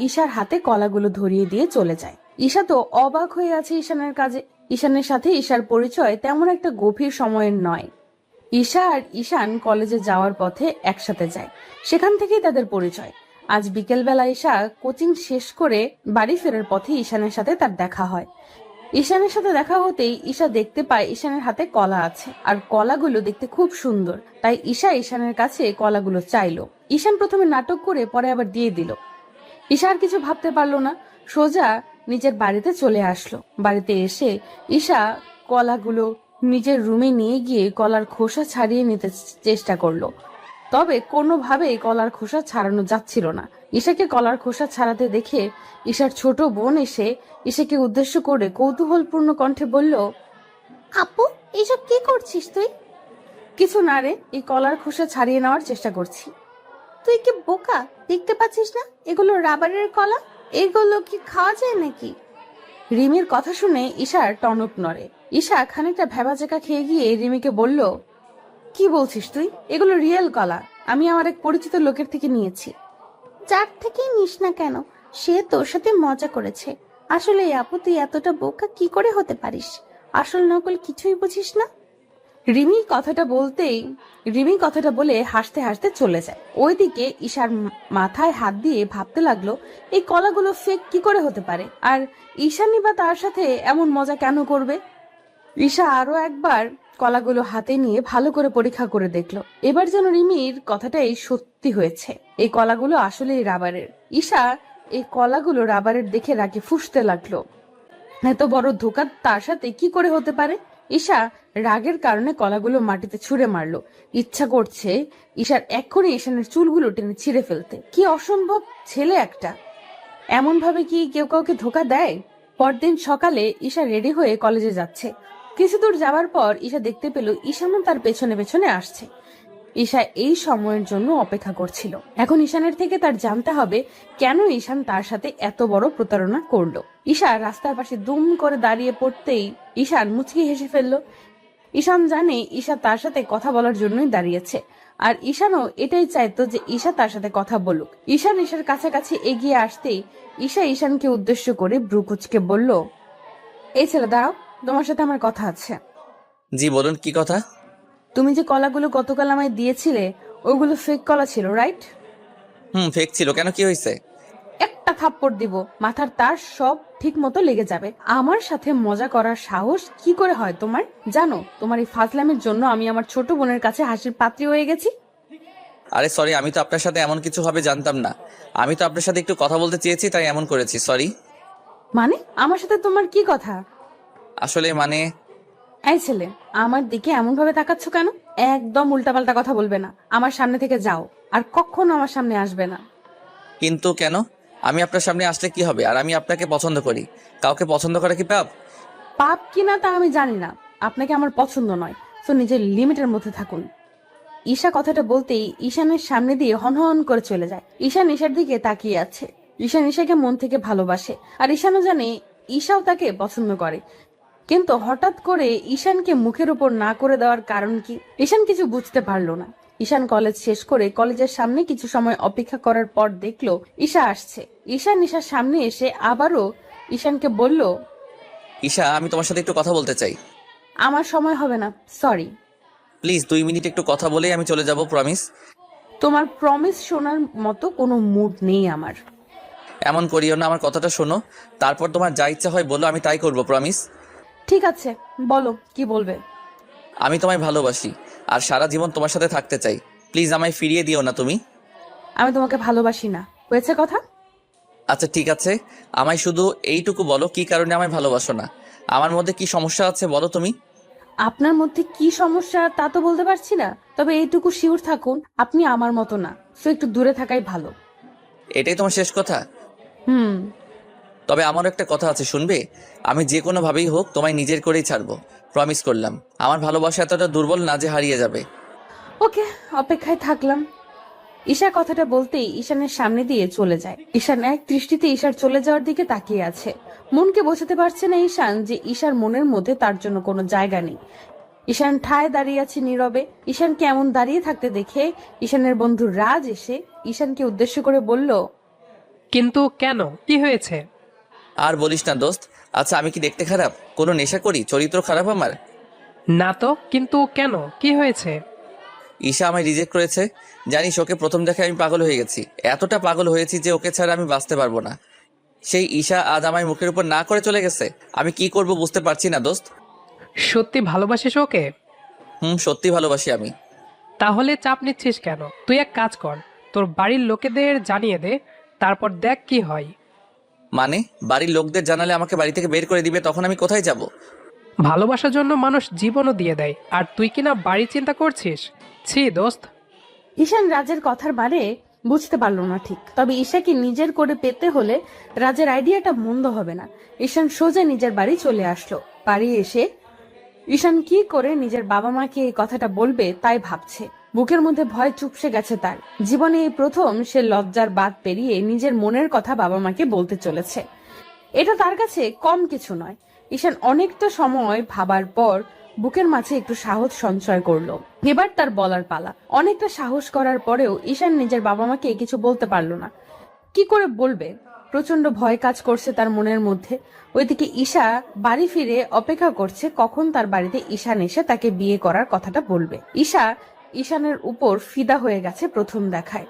ঈশার হাতে কলাগুলো ধরিয়ে দিয়ে চলে যায়। ঈশা তো অবাক হয়ে আছে ঈশানের কাজে। ঈশানের সাথে ঈশার পরিচয় তেমন একটা গভীর সময়ের নয়। ঈশা আর ঈশান কলেজে যাওয়ার পথে একসাথে যায়, সেখান থেকেই তাদের পরিচয়। আজ বিকেলবেলা ঈশা কোচিং শেষ করে বাড়ি ফেরার পথে ঈশানের সাথে তার দেখা হয়। ঈশানের সাথে দেখা হতেই ঈশা দেখতে পায় ঈশানের হাতে কলা আছে, আর কলাগুলো দেখতে খুব সুন্দর। তাই ঈশা ঈশানের কাছে কলাগুলো চাইলো। ঈশান প্রথমে নাটক করে পরে আবার দিয়ে দিল। ঈশা আর কিছু ভাবতে পারলো না, সোজা নিজের বাড়িতে চলে আসলো। বাড়িতে এসে ঈশা কলাগুলো নিজের রুমে নিয়ে গিয়ে কলার খোসা ছাড়িয়ে নিতে চেষ্টা করলো, তবে কোনোভাবেই কলার খোসা ছাড়ানো যাচ্ছিল না। ঈশাকে কলার খোসা ছাড়াতে দেখে ঈশার ছোট বোন এসে ঈশাকে উদ্দেশ্য করে কৌতূহলপূর্ণ কণ্ঠে বলল, আপু, এসব কি করছিস তুই? কিছু না রে, এই কলার খোসা ছাড়িয়ে নেওয়ার চেষ্টা করছি। তুই কি বোকা, দেখতে পাচ্ছিস না এগুলো রাবারের কলা? এগুলো কি খাওয়া যায় নাকি? রিমির কথা শুনে ঈশার টনক নড়ে। ঈশা খানিকটা ভ্যাবাচাকা খেয়ে গিয়ে রিমিকে বলল, কি বলছিস তুই? এগুলো রিয়েল কলা, আমি আমার এক পরিচিত লোকের থেকে নিয়েছি। যার থেকেই নিস না কেন, সে তোর সাথে মজা করেছে। আসলে আপু, তুই এতটা বোকা কি করে হতে পারিস? আসল নকল কিছুই বুঝিস না। রিমি কথাটা বলে হাসতে হাসতে চলে যায়। ওইদিকে ঈশার মাথায় হাত দিয়ে ভাবতে লাগলো, এই কলাগুলো ফেক কি করে হতে পারে, আর ঈশানী বা তার সাথে এমন মজা কেন করবে? ঈশা আরো একবার কলাগুলো হাতে নিয়ে ভালো করে পরীক্ষা করে দেখলো। এবার যেন রিমির কথাটাই সত্যি হয়েছে, এই কলাগুলো আসলেই রাবারের। ঈশা এই কলাগুলো রাবারের দেখে রাগে ফুঁসতে লাগলো। এত বড় ধোঁকা তার সাথে কি করে হতে পারে? ঈশা রাগের কারণে কলাগুলো মাটিতে ছুঁড়ে মারলো। ইচ্ছা করছে ঈশার এক্ষুনি ঈশানের চুলগুলো টেনে ছিঁড়ে ফেলতে। কি অসম্ভব ছেলে একটা! এমন ভাবে কি কেউ কাউকে ধোঁকা দেয়? পরদিন সকালে ঈশা রেডি হয়ে কলেজে যাচ্ছে। কিছু দূর যাওয়ার পর ঈশা দেখতে পেল ঈশানও তার পেছনে পেছনে আসছে। ঈশা এই সময়ের জন্য অপেক্ষা করছিল। এখন ঈশানের থেকে তার জানতে হবে কেন ঈশান তার সাথে এত বড় প্রতারণা করলো। ঈশা রাস্তার পাশে দুম করে দাঁড়িয়ে পড়তেই ঈশান মুচকি হেসে ফেললো। ঈশান জানে ঈশা তার সাথে কথা বলার জন্যই দাঁড়িয়েছে, আর ঈশানও এটাই চাইতো যে ঈশা তার সাথে কথা বলুক। ঈশান ঈশার কাছাকাছি এগিয়ে আসতেই ঈশা ঈশানকে উদ্দেশ্য করে ভ্রু কুঁচকে বলল, এই ছেলে দাঁড়াও, তোমার সাথে আমার কথা আছে। জি বলুন, কি কথা? তুমি যে কলাগুলো গতকাল আমায় দিয়েছিলে ওগুলো ফেক কলা ছিল, রাইট? ফেক ছিল কেন, কি হয়েছে? একটা থাপ্পড় দিব, মাথার তার সব ঠিক মতো লেগে যাবে। আমার সাথে মজা করার সাহস কি করে হয় তোমার? জানো তোমার এই ফাজলামের জন্য আমি আমার ছোট বোনের কাছে হাসির পাত্রী হয়ে গেছি। আরে সরি, আমি তো আপনার সাথে এমন কিছু হবে জানতাম না। আমি তো আপনার সাথে একটু কথা বলতে চেয়েছি, তাই এমন করেছি, সরি। মানে আমার সাথে তোমার কি কথা? আসলে মানে এই ছেলে, আমার দিকে এমন ভাবে তাকাচ্ছ কেন? একদম উল্টাপাল্টা কথা বলবে না, আমার সামনে থেকে যাও, আর কখনো আমার সামনে আসবে না। কিন্তু কেন? আমি আপনার সামনে আসলে কি হবে? আর আমি আপনাকে পছন্দ করি। কাউকে পছন্দ করা কি পাপ? পাপ কিনা তা আমি জানি না, আপনাকে আমার পছন্দ নয়, তো নিজের লিমিটের মধ্যে থাকুন। ঈশা কথাটা বলতেই ঈশানের সামনে দিয়ে হনহন করে চলে যায়। ঈশান ঈশার দিকে তাকিয়ে আছে। ঈশান ঈশাকে মন থেকে ভালোবাসে, আর ঈশানও জানে ঈশাও তাকে পছন্দ করে। কিন্তু হঠাৎ করে ঈশানকে মুখের উপর না করে দেওয়ার কারণ কি? ঈশান কিছু বুঝতে পারলো না। ঈশান কলেজ শেষ করে কলেজের সামনে কিছু সময় অপেক্ষা করার পর দেখলো ঈশা আসছে। ঈশান ঈশার সামনে এসে আবারও ঈশানকে বলল, ঈশা, আমি তোমার সাথে একটু কথা বলতে চাই। আমার সময় হবে না, সরি। প্লিজ 2 মিনিট একটু কথা বলেই আমি চলে যাব, প্রমিস। তোমার প্রমিস শোনার মতো কোনো মুড নেই আমার। এমন করিও না, আমার কথাটা শোনো, তারপর তোমার যা ইচ্ছা হয় বলো, আমি তাই করব, প্রমিস। ঠিক আছে, বলো কি বলবে। আমি তোমায় ভালোবাসি আর সারা জীবন তোমার সাথে থাকতে চাই। প্লিজ আমায় ফিরিয়ে দিও না তুমি। আমি তোমাকে ভালোবাসি না, হয়েছে কথা। আচ্ছা ঠিক আছে, আমায় শুধু এইটুকু বলো, কি কারণে আমায় ভালোবাসো না? আমার মধ্যে কি সমস্যা আছে বলো তুমি। আপনার মধ্যে কি সমস্যা তা তো বলতে পারছি না, তবে এইটুকু শিওর থাকুন আপনি আমার মতো না, সো একটু দূরে থাকাই ভালো। এটাই তোমার শেষ কথা? হুম। তবে আমারও একটা কথা আছে, শুনবে? আমি যে কোনো ভাবেই হোক তোমায় নিজের করেই ছাড়বো, প্রমিস করলাম। আমার ভালোবাসা এতটা দুর্বল না যে হারিয়ে যাবে। ওকে, অপেক্ষায় থাকলাম। ঈশা কথাটা বলতেই ঈশানের সামনে দিয়ে চলে যায়। ঈশান এক দৃষ্টিতে ঈশার চলে যাওয়ার দিকে তাকিয়ে আছে। মনকে বোঝাতে পারছে না ঈশান যে ঈশার মনের মধ্যে তার জন্য কোনো জায়গা নেই। ঈশান ঠায় দাঁড়িয়ে আছে নীরবে। ঈশানকে এমন দাঁড়িয়ে থাকতে দেখে ঈশানের বন্ধু রাজ এসে ঈশানকে উদ্দেশ্য করে বলল, কিন্তু কেন, কি হয়েছে? আর বলিস না দোস্ত। আচ্ছা আমি কি দেখতে খারাপ? কোনো নেশা করি? চরিত্র খারাপ আমার? না তো, কিন্তু কেন, কি হয়েছে? ঈশা আমায় রিজেক্ট করেছে। জানিস, ওকে প্রথম দেখে আমি পাগল হয়ে গেছি। এতটা পাগল হয়েছি যে ওকে ছাড়া আমি বাঁচতে পারবো না। সেই ঈশা আজ আমায় মুখের উপর না করে চলে গেছে। আমি কি করব বুঝতে পারছি না দোস্ত। সত্যি ভালোবাসিস ওকে? সত্যি ভালোবাসি আমি। তাহলে চাপ নিচ্ছিস কেন? তুই এক কাজ কর, তোর বাড়ির লোকেদের জানিয়ে দে, তারপর দেখ কি হয়। মানে বাড়ির লোকদের জানালে আমাকে বাড়ি থেকে বের করে দিবে, তখন আমি কোথায় যাব? ভালোবাসার জন্য মানুষ জীবনও দিয়ে দেয়, আর তুই কিনা বাড়ি চিন্তা করছিস? ছি দোস্ত। ঈশান রাজের কথার মানে বুঝতে পারলো না ঠিক, তবে ঈশাকে নিজের করে পেতে হলে রাজের আইডিয়াটা মন্দ হবে না। ঈশান সোজা নিজের বাড়ি চলে আসলো। বাড়ি এসে ঈশান কি করে নিজের বাবা মাকে এই কথাটা বলবে তাই ভাবছে। বুকের মধ্যে ভয় চুপসে গেছে তার। জীবনে এই প্রথম সে লজ্জার বাদ পেরিয়ে নিজের মনের কথা বাবা মাকে বলতে চলেছে। এটা তার কাছে কম কিছু নয়। ঈশান অনেকটা সময় ভাবার পর বুকের মাঝে একটু সাহস সঞ্চয় করলো। এবার তার বলার পালা। অনেকটা সাহস করার পরেও ঈশান নিজের বাবা মাকে কিছু বলতে পারলো না। কি করে বলবে? প্রচন্ড ভয় কাজ করছে তার মনের মধ্যে। ওইদিকে ঈশা বাড়ি ফিরে অপেক্ষা করছে কখন তার বাড়িতে ঈশান এসে তাকে বিয়ে করার কথাটা বলবে। ঈশানের উপর ফিদা হয়ে গেছে প্রথম দেখায়।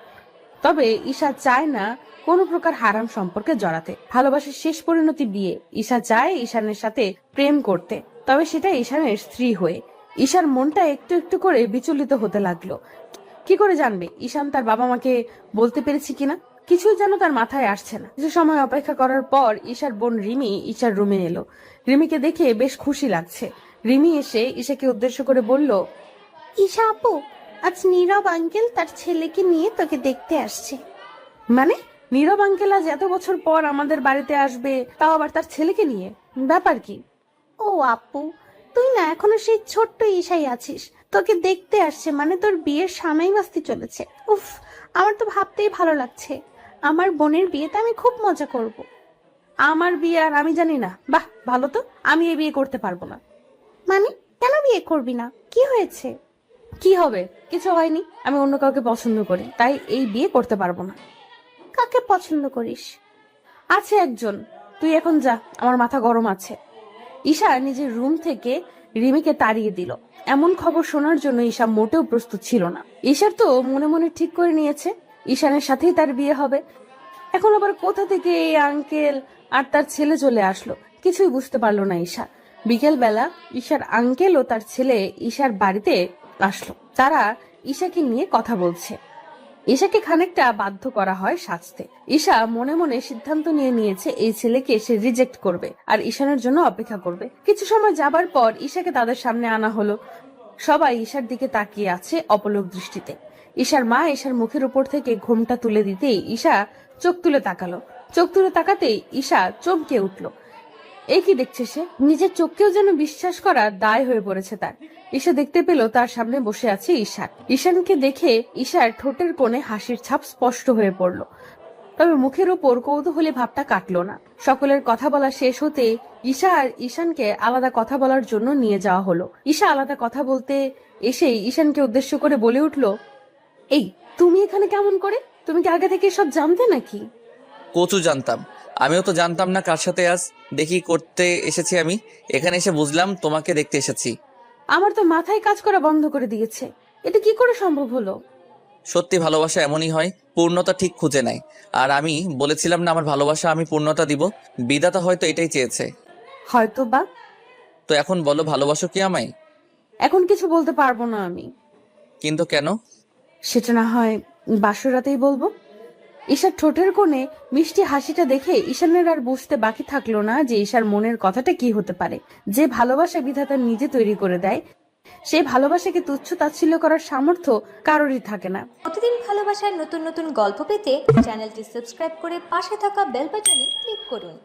তবে ঈশা চায় না কোনো প্রকার হারাম সম্পর্কে জড়াতে। ভালোবাসার শেষ পরিণতি বিয়ে। ঈশা চায় ঈশানের সাথে প্রেম করতে, তবে সেটা ঈশানের স্ত্রী হয়ে। ঈশার মনটা একটু একটু করে বিচলিত হতে লাগলো। কি করে জানবে ঈশান তার বাবা মাকে বলতে পেরেছে কিনা? কিছুই যেন তার মাথায় আসছে না। কিছু সময় অপেক্ষা করার পর ঈশার বোন রিমি ঈশার রুমে এলো। রিমিকে দেখে বেশ খুশি লাগছে। রিমি এসে ঈশাকে উদ্দেশ্য করে বলল, ঈশা আপু, আজ নীরব আঙ্কেল তার ছেলেকে নিয়ে তোকে দেখতে আসছে। মানে নীরব আঙ্কেল আজ এত বছর পর আমাদের বাড়িতে আসবে, তাও আবার তার ছেলেকে নিয়ে? ব্যাপার কি? ও আপু, তুই না এখনো সেই ছোট্ট ঈশাই আছিস। তোকে দেখতে আসছে মানে তোর বিয়ের সামাই বাস্তি চলেছে। উফ, আমার তো ভাবতেই ভালো লাগছে। আমার বোনের বিয়েতে আমি খুব মজা করব। আমার বিয়ে আর আমি জানি না। বাহ, ভালো তো। আমি এই বিয়ে করতে পারবো না। মানে কেন বিয়ে করবি না? কি হয়েছে? কি হবে? কিছু হয়নি, আমি অন্য কাউকে পছন্দ করি, তাই এই বিয়ে করতে পারবো না। কাকে পছন্দ করিস? আছে একজন, তুই এখন যা, আমার মাথা গরম আছে। ঈশা নিজের রুম থেকে রিমিকে তাড়িয়ে দিল। এমন খবর শোনার জন্য ঈশা মোটেও প্রস্তুত ছিল না। ঈশার তো মনে মনে ঠিক করে নিয়েছে ঈশানের সাথেই তার বিয়ে হবে। এখন আবার কোথা থেকে এই আঙ্কেল আর তার ছেলে চলে আসলো, কিছুই বুঝতে পারলো না ঈশা। বিকেল বেলা ঈশার আঙ্কেল ও তার ছেলে ঈশার বাড়িতে আসলো। তারা ঈশাকে নিয়ে কথা বলছে। ঈশাকে খানিকটা বাধ্য করা হয় সাজতে। ঈশা মনে মনে সিদ্ধান্ত নিয়ে নিয়েছে এই ছেলেকে সে রিজেক্ট করবে আর ঈশানের জন্য অপেক্ষা করবে। কিছু সময় যাবার পর ঈশাকে তাদের সামনে আনা হলো। সবাই ঈশার দিকে তাকিয়ে আছে অপলক দৃষ্টিতে। ঈশার মা ঈশার মুখের উপর থেকে ঘোমটা তুলে দিতেই ঈশা চোখ তুলে তাকালো। চোখ তুলে তাকাতেই ঈশা চমকে উঠল। এই কি দেখছে সে? নিজের চোখকেও যেন বিশ্বাস করা দায় হয়ে পড়েছে তার। ঈশা দেখতে পেল তার সামনে বসে আছে ঈশান। ঈশানকে দেখে ঈশার ঠোঁটের কোণে হাসির ছাপ স্পষ্ট হয়ে পড়ল, তবে মুখের ওপর কৌতূহলী ভাবটা কাটলো না। সকলের কথা বলা শেষ হতে ঈশা আর ঈশানকে আলাদা কথা বলার জন্য নিয়ে যাওয়া হলো। ঈশা আলাদা কথা বলতে এসেই ঈশানকে উদ্দেশ্য করে বলে উঠল, এই তুমি এখানে কেমন করে? তুমি কি আগে থেকে সব জানতে নাকি? কচু জানতাম, আমিও তো জানতাম না কার সাথে আজ দেখি করতে এসেছি। আমি এখানে এসে বুঝলাম তোমাকে দেখতে এসেছি। আমার তো মাথায় কাজ করা বন্ধ করে দিয়েছে। এটা কি করে সম্ভব হলো? সত্যি ভালোবাসা এমনই হয়, পূর্ণতা ঠিক খুঁজে নেয়। আর আমি বলেছিলাম না আমার ভালোবাসা আমি পূর্ণতা দিব। বিধাতা হয়তো এটাই চেয়েছে। হয়তো বা। তো এখন বলো, ভালোবাসো কি আমায়? এখন কিছু বলতে পারবো না আমি। কিন্তু কেন? সেটা না হয় বাসর রাতেই বলবো। ঈশার ঠোঁটের কোণে মিষ্টি হাসিটা দেখে ঈশানের আর বুঝতে বাকি থাকলো না যে ঈশার মনের কথাটা কি হতে পারে। যে ভালোবাসা বিধাতা নিজে তৈরি করে দেয়, সেই ভালোবাসাকে তুচ্ছ তাচ্ছিল্য করার সামর্থ্য কারোরই থাকে না। প্রতিদিন ভালোবাসার নতুন নতুন গল্প পেতে চ্যানেলটি সাবস্ক্রাইব করে পাশে থাকা বেল বাটনে ক্লিক করুন।